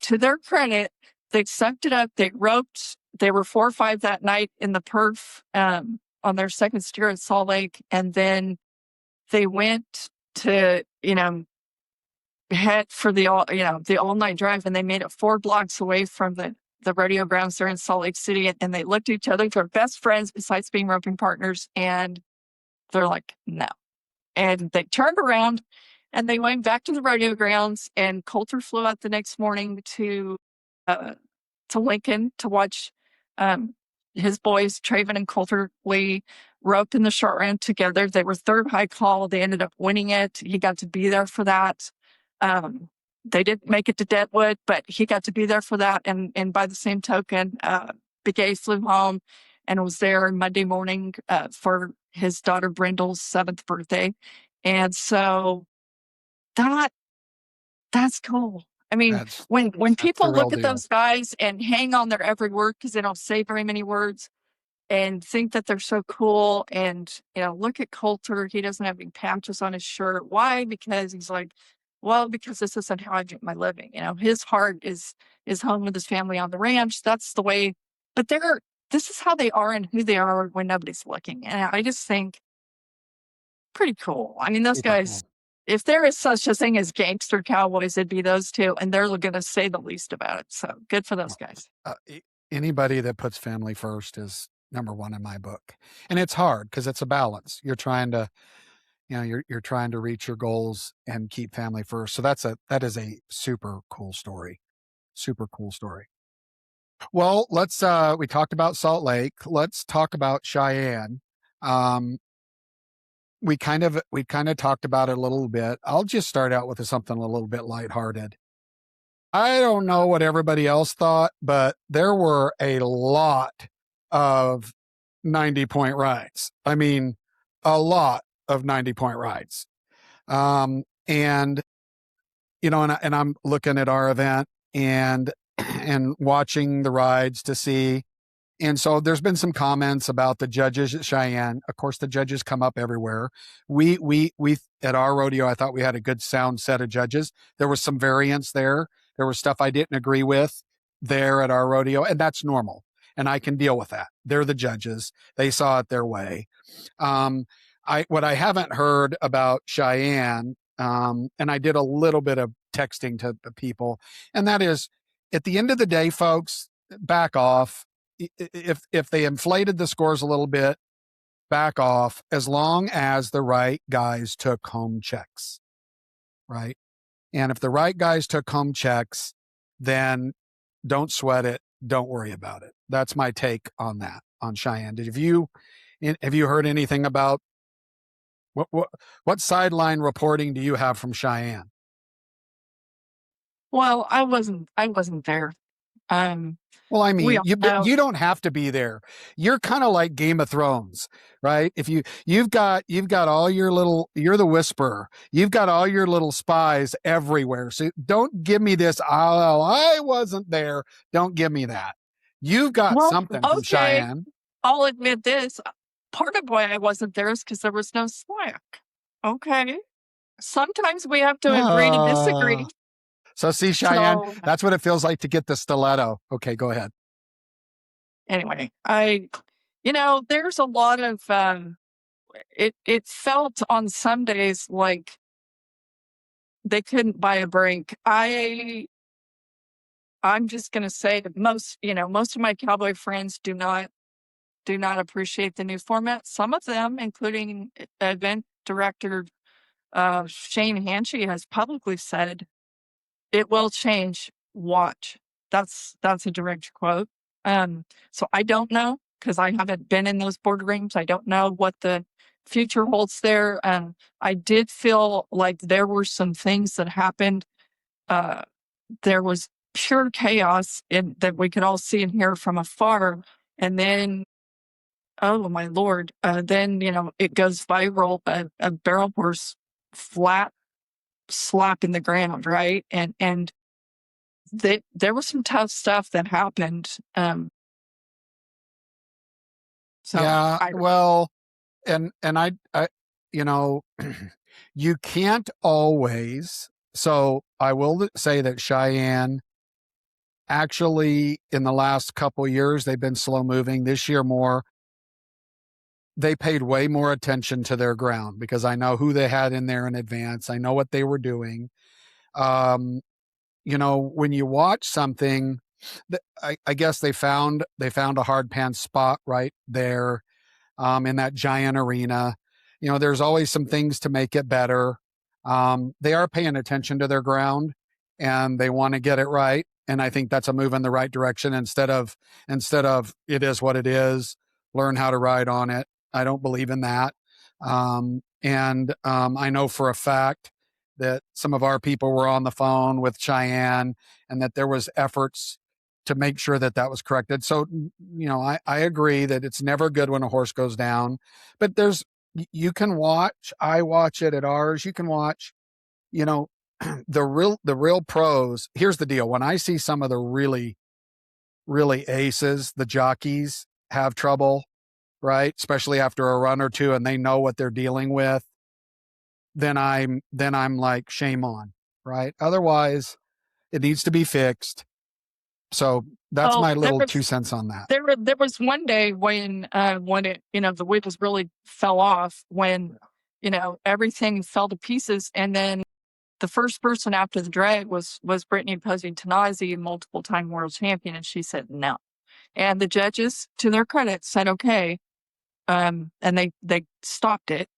to their credit, they sucked it up. They roped. They were 4-5 that night in the perf on their second steer at Salt Lake. And then they went to, head for the all night drive, and they made it 4 blocks away from the rodeo grounds there in Salt Lake City. And they looked at each other. They're best friends besides being roping partners. And they're like, no. And they turned around and they went back to the rodeo grounds, and Coulter flew out the next morning to Lincoln to watch his boys, Traven and Coulter Lee, rope in the short round together. They were third high call. They ended up winning it. He got to be there for that. They didn't make it to Deadwood, but he got to be there for that. And by the same token, Big A flew home and was there Monday morning for his daughter Brindle's 7th birthday. And so that's cool. I mean, when people look at those guys and hang on their every word because they don't say very many words and think that they're so cool, and look at Coulter, he doesn't have any patches on his shirt. Why? Because he's like, well, because this isn't how I make my living. His heart is home with his family on the ranch. That's the way. But this is how they are and who they are when nobody's looking. And I just think pretty cool. I mean, those guys, if there is such a thing as gangster cowboys, it'd be those two, and they're going to say the least about it. So good for those guys. Anybody that puts family first is number one in my book. And it's hard because it's a balance. You're trying to, you're trying to reach your goals and keep family first. So that is a super cool story. Super cool story. Well, we talked about Salt Lake. Let's talk about Cheyenne. We kind of talked about it a little bit. I'll just start out with something a little bit lighthearted. I don't know what everybody else thought, but there were a lot of 90-point rides. I mean, a lot of 90-point rides. And I'm looking at our event and watching the rides to see. And so there's been some comments about the judges at Cheyenne. Of course, the judges come up everywhere. We at our rodeo, I thought we had a good sound set of judges. There was some variance there. There was stuff I didn't agree with there at our rodeo, and that's normal. And I can deal with that. They're the judges. They saw it their way. What I haven't heard about Cheyenne, and I did a little bit of texting to the people, and that is, at the end of the day, folks, back off. If they inflated the scores a little bit, back off, as long as the right guys took home checks, right? And if the right guys took home checks, then don't sweat it. Don't worry about it. That's my take on that, on Cheyenne. Have you heard anything about what sideline reporting do you have from Cheyenne? Well, I wasn't there. Well, I We mean, all know. you don't have to be there. You're kind of like Game of Thrones, right? If you've got all your little, you're the whisperer. You've got all your little spies everywhere. So don't give me this. Oh, I wasn't there. Don't give me that. You've got Well, something from okay, Cheyenne. I'll admit this. Part of why I wasn't there is because there was no Slack. Okay. Sometimes we have to agree to disagree. So see, Cheyenne, So that's what it feels like to get the stiletto. Okay, go ahead. anyway, there's a lot of it felt on some days like they couldn't buy a break. I'm just gonna say that most of my cowboy friends do not appreciate the new format. Some of them, including event director Shane Hanchey, has publicly said it will change. Watch. That's a direct quote. So I don't know because I haven't been in those boardrooms. I don't know what the future holds there. I did feel like there were some things that happened. There was pure chaos that we could all see and hear from afar. And then, oh my Lord, then, it goes viral, a barrel horse flat slap in the ground, right? And there was some tough stuff that happened. So Yeah, well, and I you can't always. So I will say that Cheyenne actually in the last couple years, they've been slow moving. This year more, they paid way more attention to their ground because I know who they had in there in advance. I know what they were doing. When you watch something, I guess they found a hard pan spot right there in that giant arena. There's always some things to make it better. They are paying attention to their ground and they want to get it right. And I think that's a move in the right direction instead of it is what it is, learn how to ride on it. I don't believe in that. I know for a fact that some of our people were on the phone with Cheyenne and that there was efforts to make sure that was corrected. So, I agree that it's never good when a horse goes down, but you can watch, I watch it at ours. You can watch, the real pros. Here's the deal. When I see some of the really, really aces, the jockeys have trouble, right? Especially after a run or two and they know what they're dealing with, then I'm like, shame on, right? Otherwise it needs to be fixed. So that's my little 2 cents on that. There was one day when it, the wheels really fell off when, everything fell to pieces. And then the first person after the drag was Brittany Posey Tanazi, multiple time world champion. And she said no. And the judges, to their credit, said, okay. And they stopped it.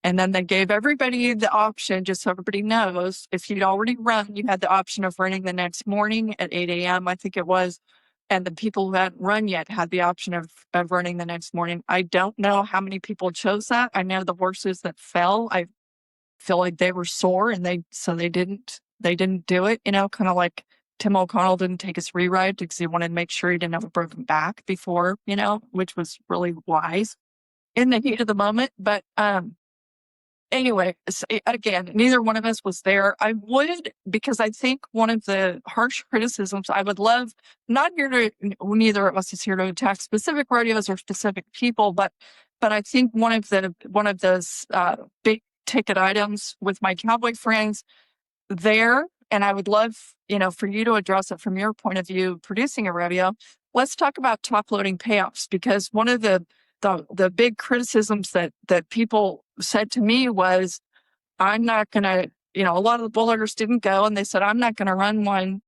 And then they gave everybody the option, just so everybody knows, if you'd already run, you had the option of running the next morning at 8 a.m., I think it was. And the people who hadn't run yet had the option of running the next morning. I don't know how many people chose that. I know the horses that fell, I feel like they were sore and they didn't do it, kind of like Tim O'Connell didn't take his reride because he wanted to make sure he didn't have a broken back before, which was really wise in the heat of the moment. But, anyway, again, neither one of us was there. I would, because I think one of the harsh criticisms I would love, neither of us is here to attack specific rodeos or specific people, but I think one of those big ticket items with my cowboy friends there, and I would love, for you to address it from your point of view, producing a rodeo. Let's talk about top loading payoffs, because one of the big criticisms that people said to me was, I'm not going to, a lot of the bullers didn't go, and they said, I'm not going to run one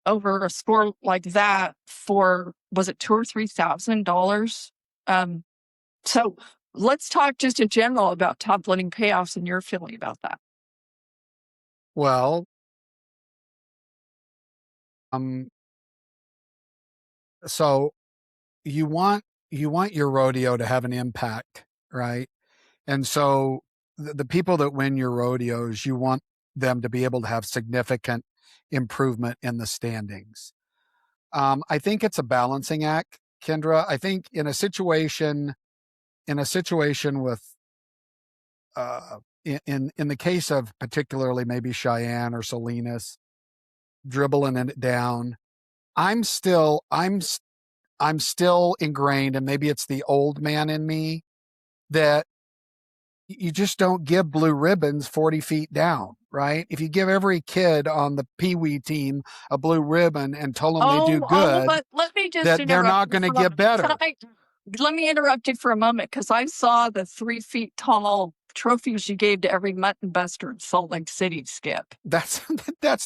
over a score like that for, was it $2,000 or $3,000? So let's talk just in general about top loading payoffs and your feeling about that. Well, So you want your rodeo to have an impact, right? And so the people that win your rodeos, you want them to be able to have significant improvement in the standings. I think it's a balancing act, Kendra. I think in a situation with in the case of particularly maybe Cheyenne or Salinas dribbling it down, I'm still ingrained, and maybe it's the old man in me, that you just don't give blue ribbons 40 feet down, right? If you give every kid on the Pee Wee team a blue ribbon and tell them they do good, let me just that they're not interrupt going to for a get moment. better. Let me interrupt you for a moment, because I saw the 3 feet tall trophies you gave to every mutton buster in Salt Lake City, Skip. That's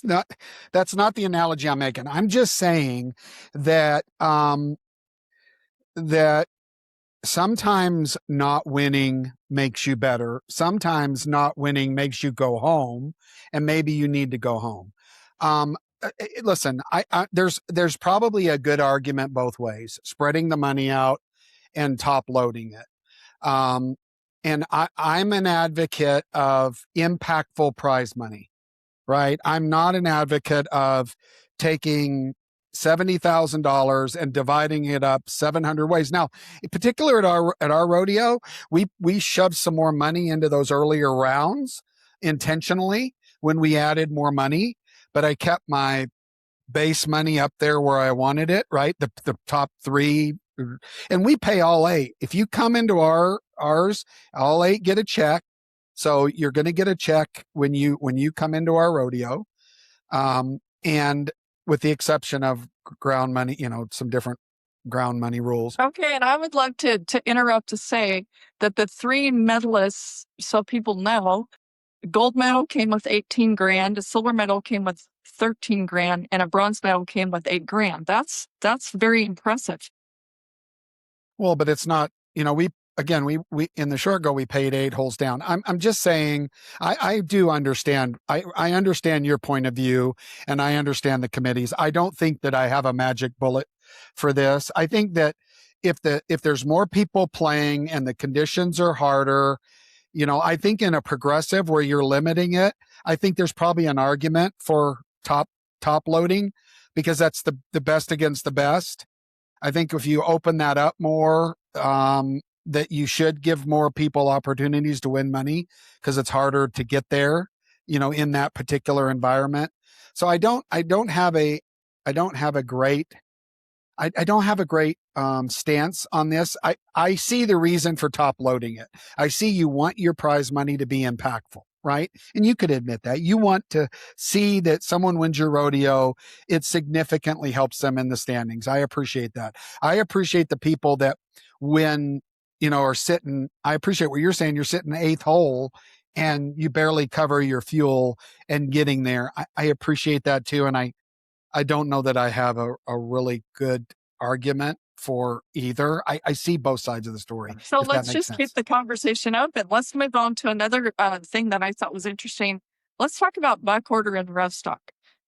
not the analogy I'm making. I'm just saying that that sometimes not winning makes you better. Sometimes not winning makes you go home, and maybe you need to go home. Listen, there's probably a good argument both ways, spreading the money out and top loading it. And I'm an advocate of impactful prize money, right? I'm not an advocate of taking $70,000 and dividing it up 700 ways. Now, in particular at our rodeo, we shoved some more money into those earlier rounds intentionally when we added more money, but I kept my base money up there where I wanted it, right? The top three, and we pay all eight. If you come into ours, all eight get a check. So you're going to get a check when you come into our rodeo. And with the exception of ground money, some different ground money rules. Okay, and I would love to interrupt to say that the 3 medalists, so people know, gold medal came with 18 grand, a silver medal came with 13 grand, and a bronze medal came with 8 grand. That's very impressive. Well, but it's not, we in the short go, we paid 8 holes down. I'm just saying, I do understand. I understand your point of view, and I understand the committees. I don't think that I have a magic bullet for this. I think that if there's more people playing and the conditions are harder, I think in a progressive where you're limiting it, I think there's probably an argument for top loading, because that's the best against the best. I think if you open that up more, that you should give more people opportunities to win money, because it's harder to get there, in that particular environment. So I don't have a great stance on this. I see the reason for top loading it. I see you want your prize money to be impactful, right? And you could admit that. You want to see that someone wins your rodeo, it significantly helps them in the standings. I appreciate that. I appreciate the people that when, are sitting, I appreciate what you're saying. You're sitting 8th hole and you barely cover your fuel and getting there. I appreciate that too. And I don't know that I have a really good argument for either. I see both sides of the story. So let's just keep the conversation open. Let's move on to another thing that I thought was interesting. Let's talk about buck order and roughstock,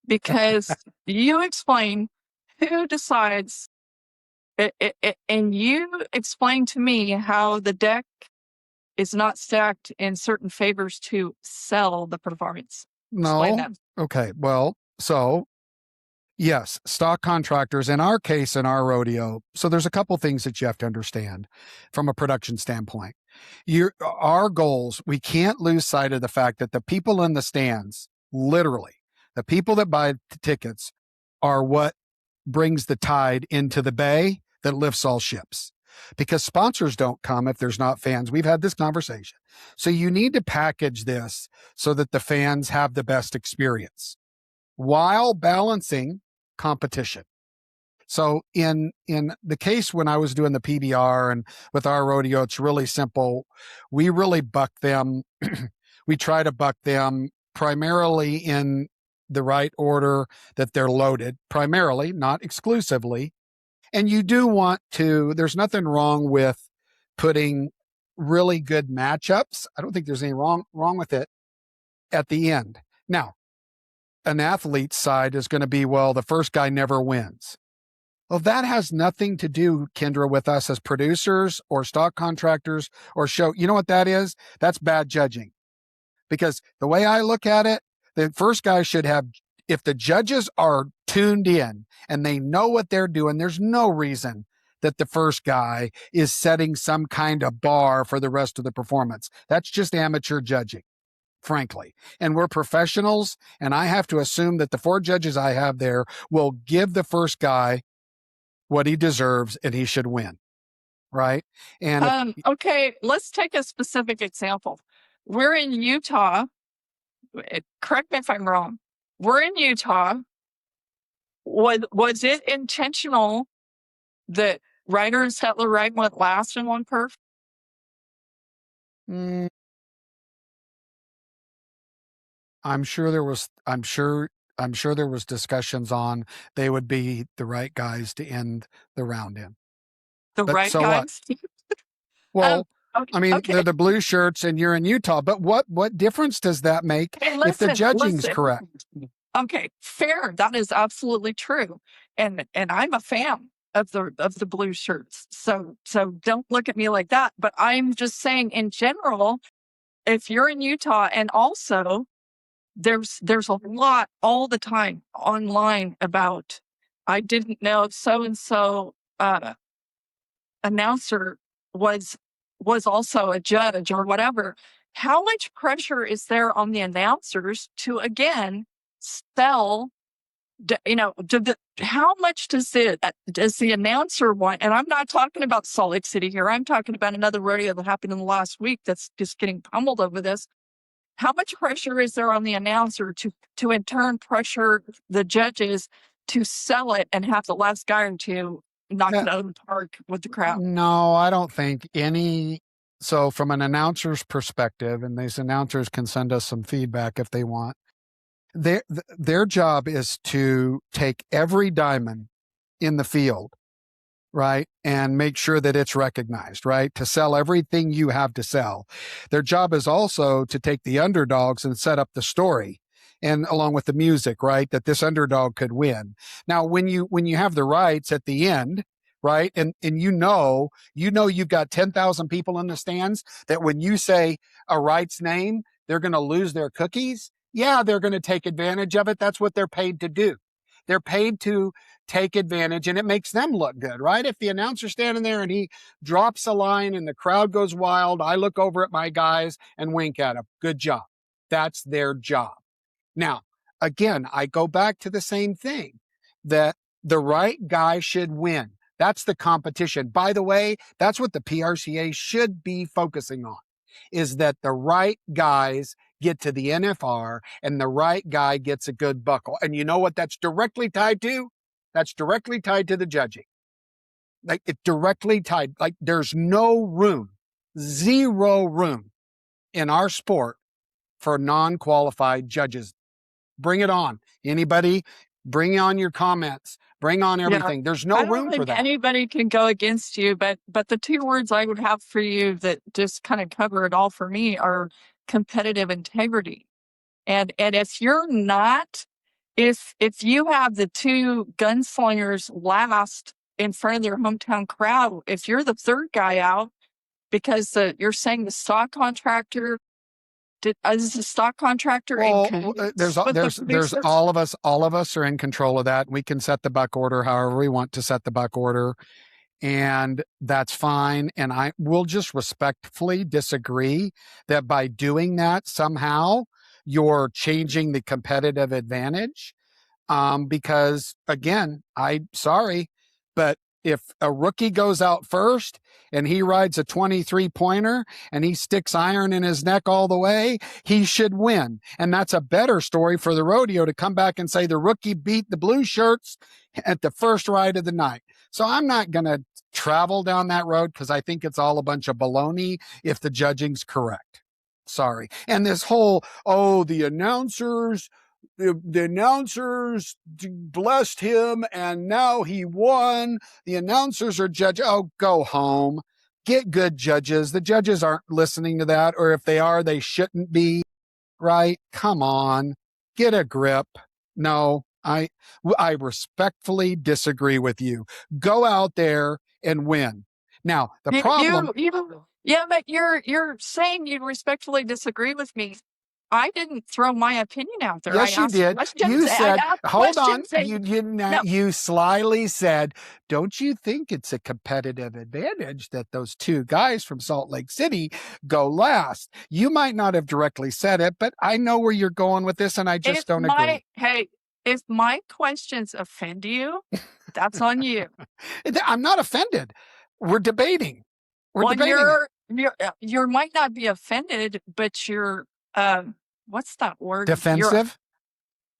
because you explain who decides, and you explain to me how the deck is not stacked in certain favors to sell the performance. Explain that. Okay. Well, so yes, stock contractors, in our case, in our rodeo. So there's a couple things that you have to understand from a production standpoint. Our goals, we can't lose sight of the fact that the people in the stands, literally, the people that buy the tickets, are what brings the tide into the bay that lifts all ships. Because sponsors don't come if there's not fans. We've had this conversation. So you need to package this so that the fans have the best experience while balancing competition. So in the case when I was doing the PBR and with our rodeo, it's really simple. We really buck them. We try to buck them primarily in the right order that they're loaded, primarily, not exclusively. And you do want to, there's nothing wrong with putting really good matchups. I don't think there's any wrong with it at the end. Now, an athlete's side is going to be, well, the first guy never wins. Well, that has nothing to do, Kendra, with us as producers or stock contractors or show. You know what that is? That's bad judging. Because the way I look at it, the first guy should have, if the judges are tuned in and they know what they're doing, there's no reason that the first guy is setting some kind of bar for the rest of the performance. That's just amateur judging, frankly. And we're professionals, and I have to assume that the 4 judges I have there will give the first guy what he deserves, and he should win, right? And okay, let's take a specific example. We're in Utah. Correct me if I'm wrong. We're in Utah. Was it intentional that Ryder and Settler Ride went last in one perf? I'm sure there was discussions on they would be the right guys to end the round in. The But right so what? guys? Well, Okay, I mean, okay. they're the blue shirts and you're in Utah, but what difference does that make Hey, if the listen, judging's listen. correct? Okay, fair. That is absolutely true. And I'm a fan of the blue shirts. So don't look at me like that. But I'm just saying in general, if you're in Utah, and also there's a lot all the time online about, I didn't know so and so announcer was also a judge or whatever. How much pressure is there on the announcers to again sell? How much does the announcer want? And I'm not talking about Salt Lake City here. I'm talking about another rodeo that happened in the last week that's just getting pummeled over this. How much pressure is there on the announcer to in turn pressure the judges to sell it and have the last guy or two knock it out of the park with the crowd? No, I don't think any. So from an announcer's perspective, and these announcers can send us some feedback if they want, their job is to take every diamond in the field, right, and make sure that it's recognized, right, to sell everything you have to sell. Their job is also to take the underdogs and set up the story, and along with the music, right, that this underdog could win. Now, when you have the rights at the end, right, and you've got 10,000 people in the stands, that when you say a right's name, they're going to lose their cookies. Yeah, they're going to take advantage of it. That's what they're paid to do. They're paid to take advantage, and it makes them look good, right? If the announcer's standing there and he drops a line and the crowd goes wild, I look over at my guys and wink at them. Good job. That's their job. Now, again, I go back to the same thing, that the right guy should win. That's the competition. By the way, that's what the PRCA should be focusing on, is that the right guys get to the NFR and the right guy gets a good buckle. And you know what that's directly tied to? That's directly tied to the judging. Like, it's directly tied. Like, there's no room, zero room in our sport for non-qualified judges. Bring it on. Anybody, bring on your comments. Bring on everything. Yeah. There's no I don't room for think that. anybody can go against you, but the 2 words I would have for you that just kind of cover it all for me are competitive integrity. And if you're not, if you have the 2 gunslingers last in front of their hometown crowd, if you're the 3rd guy out because you're saying the stock contractor is the stock contractor Well, in there's with the producers? all of us are in control of that. We can set the buck order however we want to set the buck order, and that's fine. And I will just respectfully disagree that by doing that, somehow you're changing the competitive advantage. Because again, I'm sorry, but if a rookie goes out first and he rides a 23 pointer and he sticks iron in his neck all the way, he should win. And that's a better story for the rodeo to come back and say the rookie beat the blue shirts at the first ride of the night. So I'm not going to travel down that road, because I think it's all a bunch of baloney if the judging's correct. Sorry. And this whole, the announcers blessed him and now he won. The announcers are judge. Oh, go home. Get good judges. The judges aren't listening to that, or if they are, they shouldn't be, right? Come on. Get a grip. No, I respectfully disagree with you. Go out there and win. Now, the problem. Yeah, but you're saying you respectfully disagree with me. I didn't throw my opinion out there. I Yes, you asked did. questions. You I said, asked hold on. questions. And You didn't. no, You slyly said, don't you think it's a competitive advantage that those two guys from Salt Lake City go last? You might not have directly said it, but I know where you're going with this, and I just don't agree. if my questions offend you, that's on you. I'm not offended. We're debating. We're Well, debating it. you might not be offended, but you're what's that word? Defensive? You're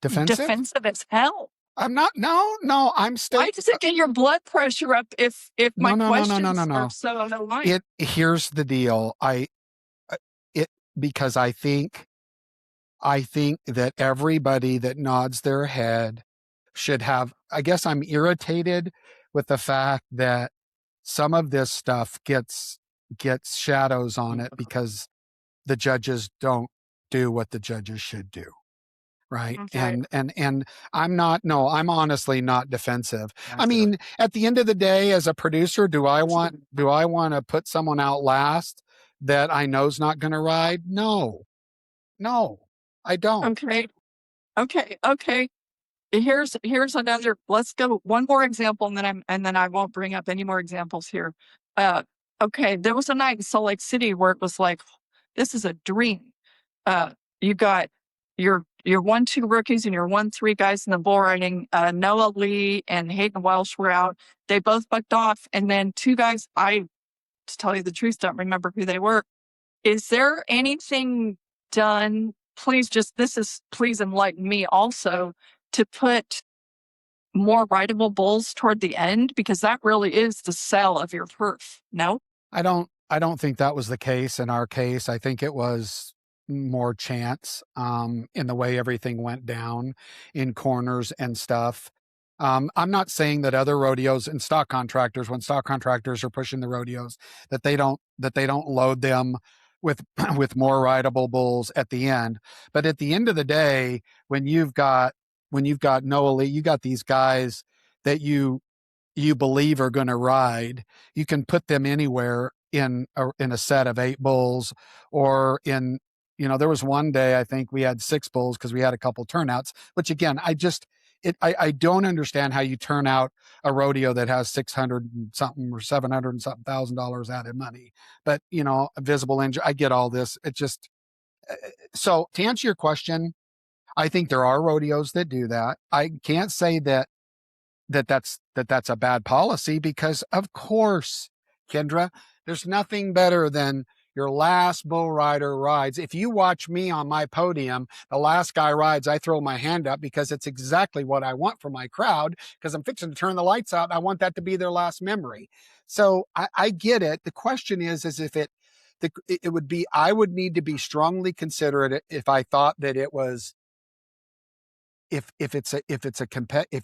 Defensive? defensive as hell. I'm not. No, I'm Why does it get your blood pressure up if my questions are so out of line? Here's the deal. Because I think that everybody that nods their head should have. I guess I'm irritated with the fact that some of this stuff gets shadows on it because the judges don't do what the judges should do. Right. Okay. And I'm honestly not defensive. I mean, at the end of the day, as a producer, do I want to put someone out last that I know's not going to ride? No, I don't. Okay. Here's another. Let's go one more example, and then I won't bring up any more examples here. Okay, there was a night in Salt Lake City where it was like, this is a dream. You got your 1-2 rookies and your 1-3 guys in the bull riding. Noah Lee and Hayden Welsh were out. They both bucked off, and then two guys, to tell you the truth, don't remember who they were. Is there anything done? Please enlighten me also to put more rideable bulls toward the end, because that really is the sell of your turf. No? I don't think that was the case in our case. I think it was more chance in the way everything went down in corners and stuff. I'm not saying that other rodeos and stock contractors, when stock contractors are pushing the rodeos, that they don't load them with with more rideable bulls at the end. But at the end of the day, when you've got Noah Lee, you got these guys that you believe are going to ride. You can put them anywhere in a set of 8 bulls, or in, there was one day I think we had 6 bulls because we had a couple turnouts, which again, I don't understand how you turn out a rodeo that has 600 and something or 700 and something $1,000 added money. But, a visible injury, I get all this. It just, so to answer your question, I think there are rodeos that do that. I can't say that's a bad policy, because of course, Kendra, there's nothing better than your last bull rider rides. If you watch me on my podium, the last guy rides, I throw my hand up because it's exactly what I want for my crowd, because I'm fixing to turn the lights out. And I want that to be their last memory. So I get it. The question is if it would be, I would need to be strongly considerate if I thought that it was, if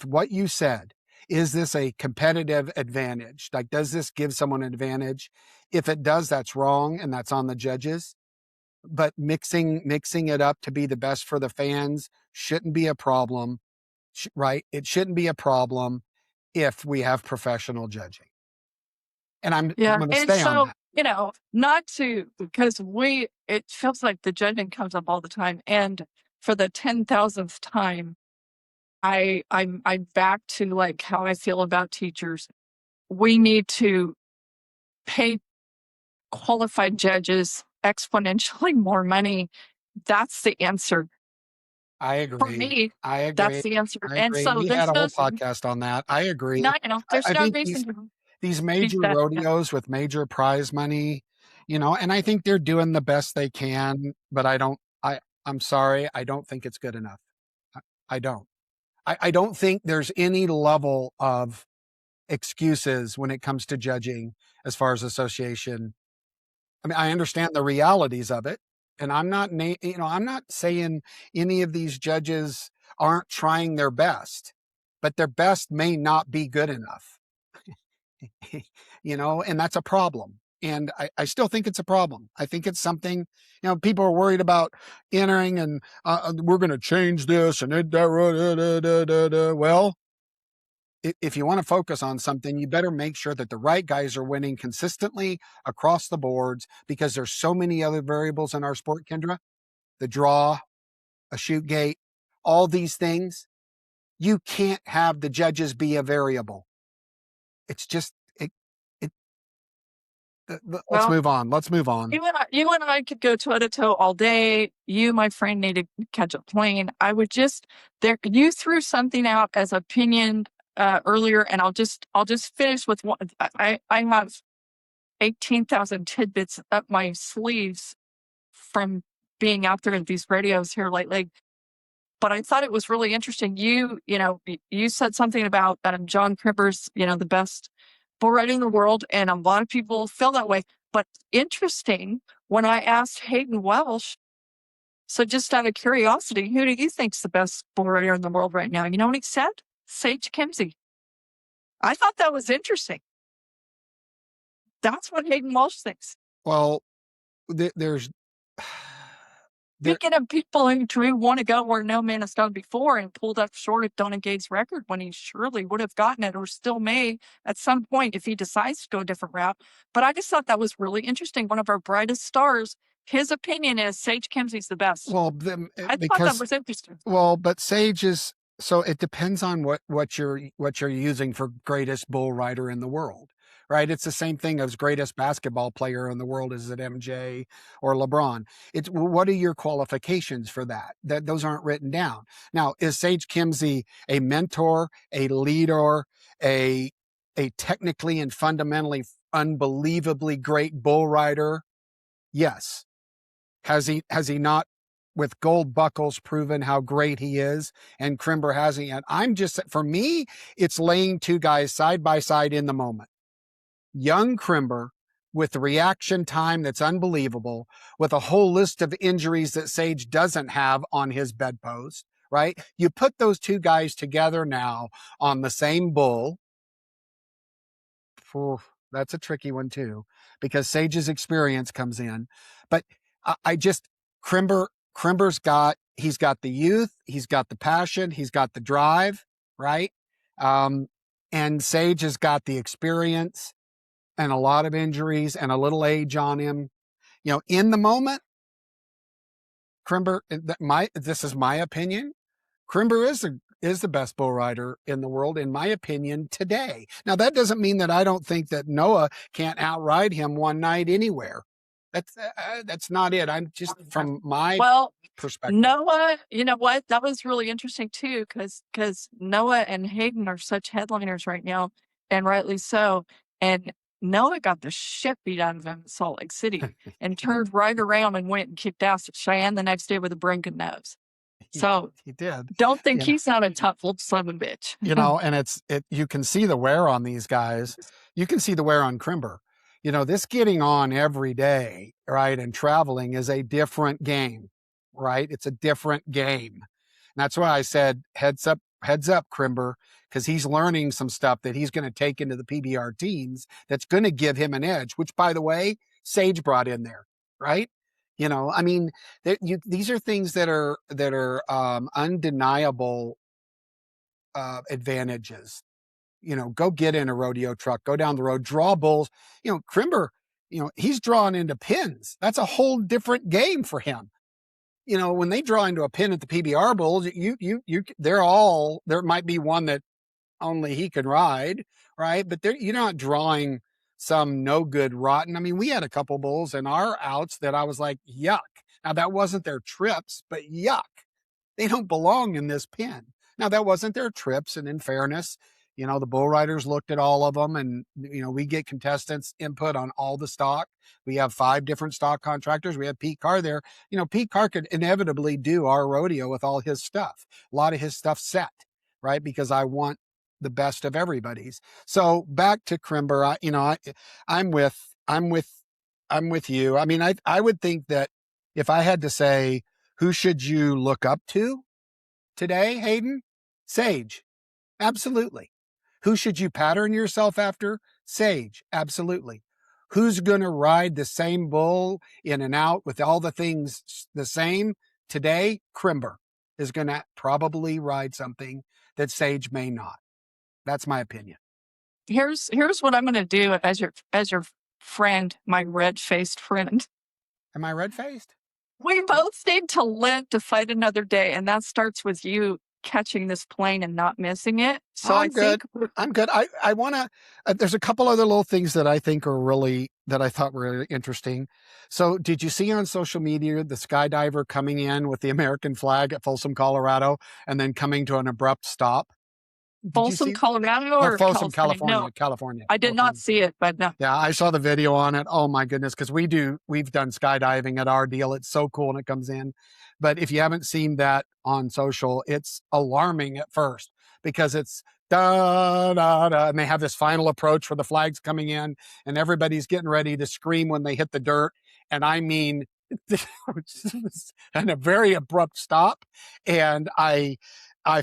what you said, is this a competitive advantage? Like, does this give someone an advantage? If it does, that's wrong, and that's on the judges. But mixing it up to be the best for the fans shouldn't be a problem, right? It shouldn't be a problem if we have professional judging. And I'm going to stay on that. Not to, because it feels like the judging comes up all the time. And for the 10,000th time, I'm back to like how I feel about teachers. We need to pay qualified judges exponentially more money. That's the answer. I agree. For me, I agree. that's the answer. And so we had a whole podcast on that. I agree. There's I no think reason these major rodeos with major prize money, and I think they're doing the best they can, but I'm sorry, I don't think it's good enough. I don't. I don't think there's any level of excuses when it comes to judging as far as association. I mean, I understand the realities of it, and I'm not saying any of these judges aren't trying their best, but their best may not be good enough. And that's a problem. And I still think it's a problem. I think it's something, people are worried about entering and we're going to change this and well, if you want to focus on something, you better make sure that the right guys are winning consistently across the boards, because there's so many other variables in our sport, Kendra. The draw, a shoot gate, all these things. You can't have the judges be a variable. It's just, let's Well, move on. Let's move on. You and I could go toe to toe all day. You, my friend, need to catch a plane. I would just you threw something out as opinion earlier, and I'll just finish with one. I have 18,000 tidbits up my sleeves from being out there at these radios here lately. But I thought it was really interesting. You said something about John Crimber's, the best bull rider in the world, and a lot of people feel that way. But interesting, when I asked Hayden Welsh, so just out of curiosity, who do you think's the best bull rider in the world right now? You know what he said? Sage Kimzey. I thought that was interesting. That's what Hayden Welsh thinks. Well, there's Speaking of people who drew want to go where no man has gone before and pulled up short of Donegade's record when he surely would have gotten it, or still may at some point if he decides to go a different route. But I just thought that was really interesting. One of our brightest stars, his opinion is Sage Kimzey's the best. Well, I thought that was interesting. Well, but Sage is, so it depends on what you're using for greatest bull rider in the world, right? It's the same thing as greatest basketball player in the world. Is it MJ or LeBron? It's, what are your qualifications for that? Those aren't written down. Now, is Sage Kimzey a mentor, a leader, a technically and fundamentally unbelievably great bull rider? Yes. Has he not, with gold buckles, proven how great he is? And Crimber hasn't yet. For me, it's laying two guys side by side in the moment. Young Crimber with the reaction time that's unbelievable, with a whole list of injuries that Sage doesn't have on his bedpost, right? You put those two guys together now on the same bull. That's a tricky one too, because Sage's experience comes in. But Crimber's he's got the youth, he's got the passion, he's got the drive, right? And Sage has got the experience and a lot of injuries and a little age on him. In the moment, Crimber, this is my opinion, Crimber is the best bull rider in the world, in my opinion, today. Now, that doesn't mean that I don't think that Noah can't outride him one night anywhere. That's not it. I'm just, from my perspective. Noah, you know what? That was really interesting too, because Noah and Hayden are such headliners right now, and rightly so. And Noah got the shit beat out of him in Salt Lake City and turned right around and went and kicked ass at Cheyenne the next day with a broken nose. So he did. Don't think he's not a tough little son of a bitch. And you can see the wear on these guys. You can see the wear on Crimber. This getting on every day, right, and traveling is a different game, right? It's a different game. And that's why I said, heads up, Crimber, because he's learning some stuff that he's going to take into the PBR teams that's going to give him an edge, which, by the way, Sage brought in there, right? These are things that are undeniable advantages. Go get in a rodeo truck, go down the road, draw bulls. Crimber, he's drawing into pins. That's a whole different game for him. When they draw into a pin at the PBR bulls, there might be one that only he can ride, right? But you're not drawing some no good rotten. I mean, we had a couple bulls in our outs that I was like, yuck. Now, that wasn't their trips, but yuck. They don't belong in this pen. Now, that wasn't their trips. And in fairness, the bull riders looked at all of them, and, we get contestants input on all the stock. We have 5 different stock contractors. We have Pete Carr there. Pete Carr could inevitably do our rodeo with all his stuff. A lot of his stuff set, right? Because I want the best of everybody's. So back to Crimber, I'm with you. I mean, I would think that if I had to say, who should you look up to today, Hayden? Sage. Absolutely. Who should you pattern yourself after? Sage. Absolutely. who's going to ride the same bull in and out with all the things the same today? Crimber is going to probably ride something that Sage may not. That's my opinion. Here's what I'm going to do as your friend, my red-faced friend. Am I red-faced? We both need to live to fight another day, and that starts with you catching this plane and not missing it. So I'm good. I'm good. I want to, there's a couple other little things that I think are really, that I thought were really interesting. So did you see on social media, the skydiver coming in with the American flag at Folsom, Colorado, and then coming to an abrupt stop? Folsom, Colorado, or Folsom, California? No, California. I did not see it, but no. Yeah, I saw the video on it. Oh my goodness, because we've done skydiving at our deal. It's so cool when it comes in. But if you haven't seen that on social, it's alarming at first because it's da da da, and they have this final approach where the flag's coming in, and everybody's getting ready to scream when they hit the dirt. And I mean, and a very abrupt stop. And I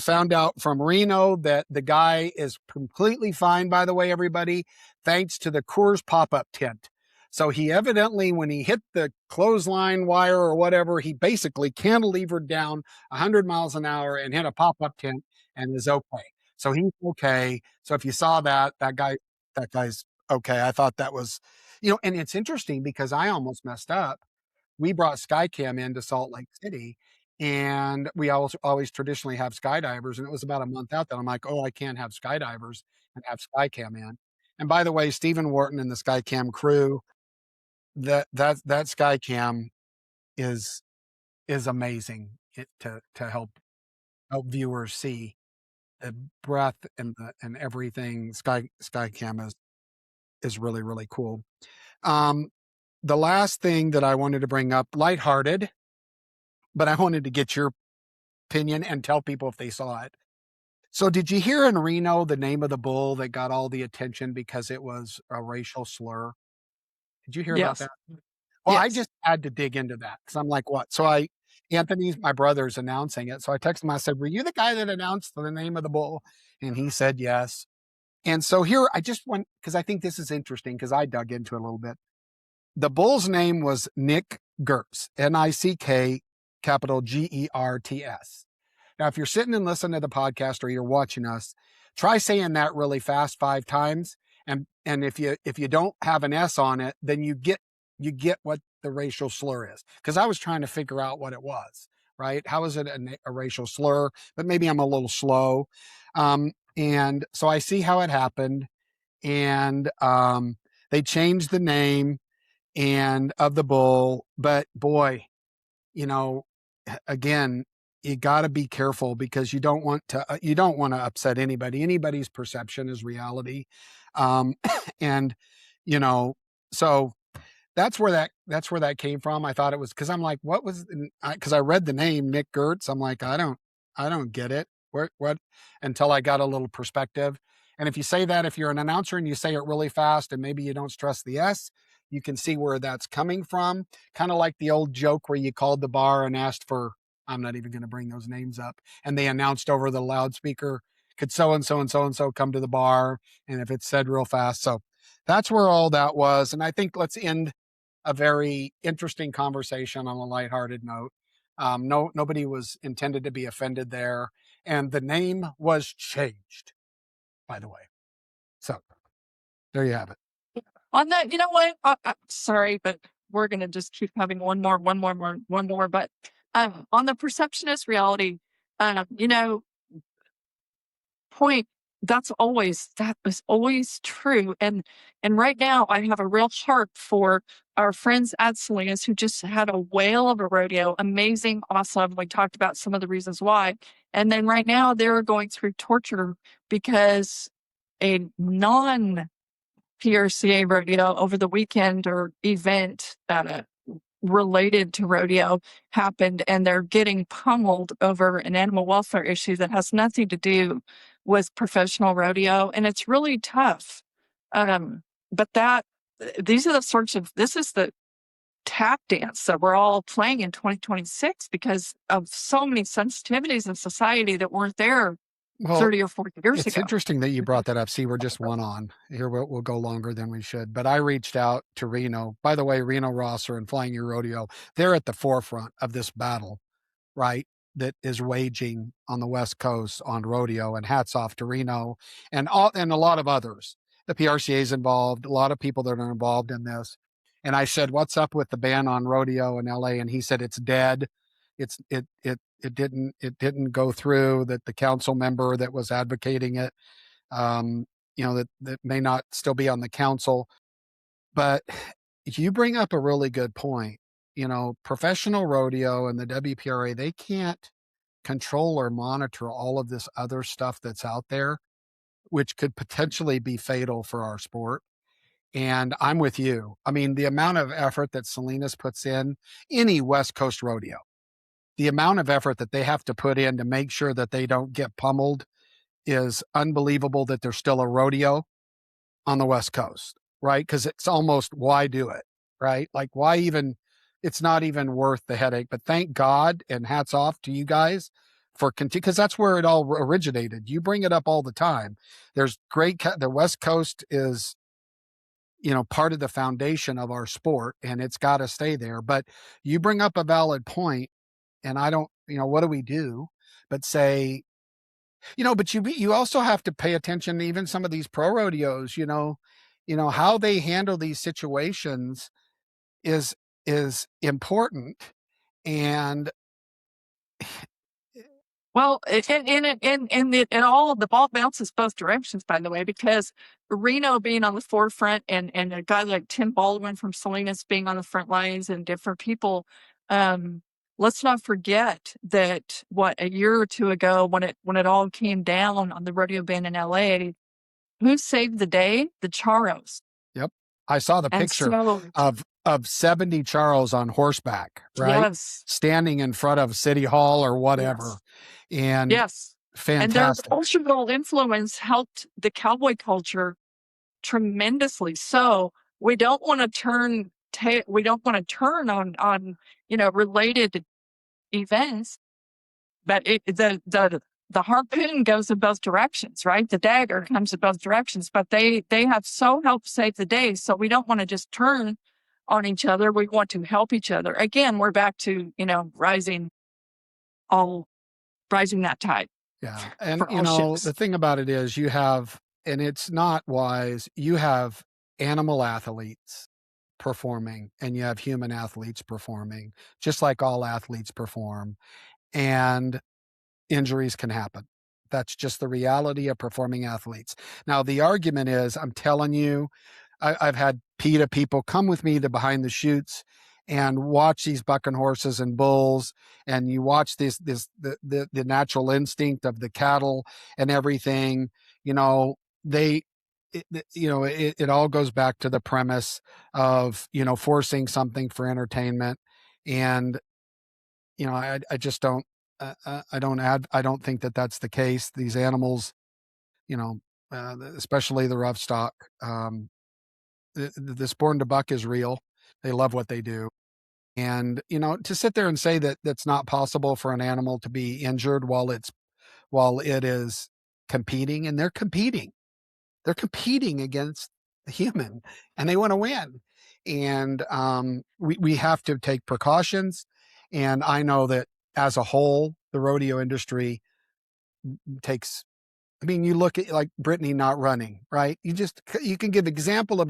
found out from Reno that the guy is completely fine, by the way, everybody, thanks to the Coors pop-up tent. So he evidently, when he hit the clothesline wire or whatever, he basically cantilevered down 100 miles an hour and hit a pop-up tent and is okay. So he's okay. So if you saw that guy's okay. I thought that was, and it's interesting because I almost messed up. We brought Skycam into Salt Lake City, and we always traditionally have skydivers. And it was about a month out that I'm like, oh, I can't have skydivers and have Skycam in. And by the way, Stephen Wharton and the Skycam crew, that Skycam is amazing to help viewers see the breadth and everything. Skycam is really, really cool. The last thing that I wanted to bring up, lighthearted, but I wanted to get your opinion and tell people if they saw it. So did you hear in Reno the name of the bull that got all the attention because it was a racial slur? Did you hear about that? Well, yes. I just had to dig into that because I'm like, what? So Anthony's my brother's announcing it. So I texted him, I said, were you the guy that announced the name of the bull? And he said, yes. And so here I just went, because I think this is interesting because I dug into it a little bit. The bull's name was Nick Gertz, Nick, capital Gerts. Now, if you're sitting and listening to the podcast or you're watching us, try saying that really fast 5 times. And if you don't have an S on it, then you get what the racial slur is. Because I was trying to figure out what it was, right? How is it a racial slur? But maybe I'm a little slow. And so I see how it happened. And they changed the name and of the bull. But boy, again, you got to be careful because you don't want to upset anybody. Anybody's perception is reality. And, so that's where that came from. I thought it was, cause I'm like, what was, cause I read the name Nick Gertz. I'm like, I don't get it. What, until I got a little perspective. And if you say that, if you're an announcer and you say it really fast and maybe you don't stress the S, you can see where that's coming from. Kind of like the old joke where you called the bar and asked for, I'm not even going to bring those names up. And they announced over the loudspeaker, could so-and-so and so-and-so come to the bar? And if it's said real fast. So that's where all that was. And I think let's end a very interesting conversation on a lighthearted note. Nobody was intended to be offended there. And the name was changed, by the way. So there you have it. On that, you know what? Sorry, but we're going to just keep having one more. But on the perceptionist reality, point, that was always true. And right now I have a real heart for our friends at Salinas who just had a whale of a rodeo. Amazing, awesome. We talked about some of the reasons why. And then right now they're going through torture because a non-PRCA rodeo over the weekend or event related to rodeo happened, and they're getting pummeled over an animal welfare issue that has nothing to do with professional rodeo, and it's really tough. But this is the tap dance that we're all playing in 2026 because of so many sensitivities in society that weren't there Well, 30 or 40 years it's ago. interesting that you brought that up. See, we're just one on here. We'll go longer than we should. But I reached out to Reno. By the way, Reno Rosser and Flying Your Rodeo, they're at the forefront of this battle, right? That is waging on the West Coast on rodeo. And hats off to Reno and a lot of others. The PRCA is involved. A lot of people that are involved in this. And I said, "What's up with the ban on rodeo in LA?" And he said, "It's dead. It didn't go through. That the council member that was advocating it, um, that may not still be on the council." But you bring up a really good point. Professional rodeo and the WPRA, they can't control or monitor all of this other stuff that's out there, which could potentially be fatal for our sport. And I'm with you. I mean, the amount of effort that Salinas puts in any West Coast rodeo, the amount of effort that they have to put in to make sure that they don't get pummeled is unbelievable, that there's still a rodeo on the West Coast, right? Because it's almost, why do it, right? Like, why even, it's not even worth the headache. But thank God and hats off to you guys for because that's where it all originated. You bring it up all the time. There's the West Coast is, part of the foundation of our sport, and it's got to stay there. But you bring up a valid point, and I don't, what do we do? But say, but you also have to pay attention to even some of these pro rodeos, how they handle these situations is important. And Well, and all the ball bounces both directions, by the way, because Reno being on the forefront and a guy like Tim Baldwin from Salinas being on the front lines and different people, let's not forget that a year or two ago when it all came down on the rodeo ban in LA, who saved the day? The Charros. Yep. I saw the And picture so, of 70 Charros on horseback, right? yes, Standing in front of City Hall or whatever. And yes. And their fantastic. cultural influence helped the cowboy culture tremendously. So we don't want to turn on related events, but the harpoon goes in both directions, right? The dagger comes in both directions, but they have so helped save the day. So we don't want to just turn on each other. We want to help each other. Again, we're back to rising that tide. Yeah. And ships. the thing about it is and it's not wise, you have animal athletes performing and you have human athletes performing, just like all athletes perform, and injuries can happen. That's just the reality of performing athletes. Now, the argument is, I'm telling you, I've had PETA people come with me to behind the chutes and watch these bucking horses and bulls, and you watch the natural instinct of the cattle and everything. It all goes back to the premise of forcing something for entertainment. And I just don't I don't think that that's the case. These animals, especially the rough stock, the born to buck is real. They love what they do. And, to sit there and say that that's not possible for an animal to be injured while it is competing, and they're competing against the human, and they want to win. And, we have to take precautions. And I know that as a whole, the rodeo industry takes, you look at like Brittany not running, right? You can give example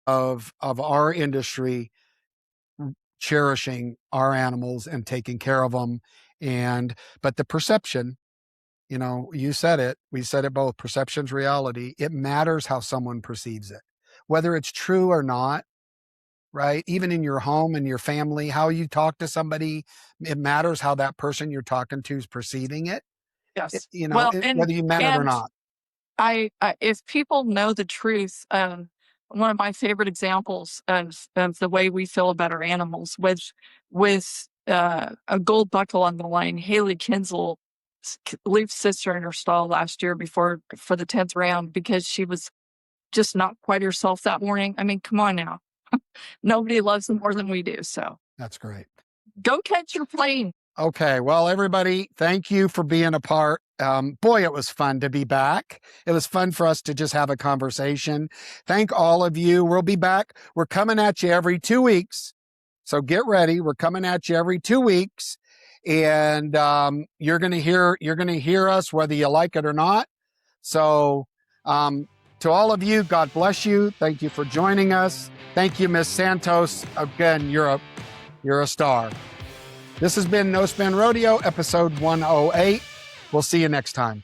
of our industry cherishing our animals and taking care of them. But the perception, you said it, we said it both, perception's reality. It matters how someone perceives it, whether it's true or not, right? Even in your home and your family, how you talk to somebody, it matters how that person you're talking to is perceiving it. Yes. Whether you meant it or not. If people know the truth, one of my favorite examples of the way we feel about our animals with a gold buckle on the line, Haley Kinsel leave sister in her stall last year for the 10th round because she was just not quite herself that morning. I mean, come on now. Nobody loves them more than we do. So that's great. Go catch your plane. Okay. Well, everybody, thank you for being a part. Boy, it was fun to be back. It was fun for us to just have a conversation. Thank all of you. We'll be back. We're coming at you every 2 weeks. So get ready. We're coming at you every 2 weeks. And you're going to hear us whether you like it or not. So to all of you, God bless you. Thank you for joining us. Thank you, Miss Santos. Again, you're a star. This has been No Spin Rodeo, episode 108. We'll see you next time.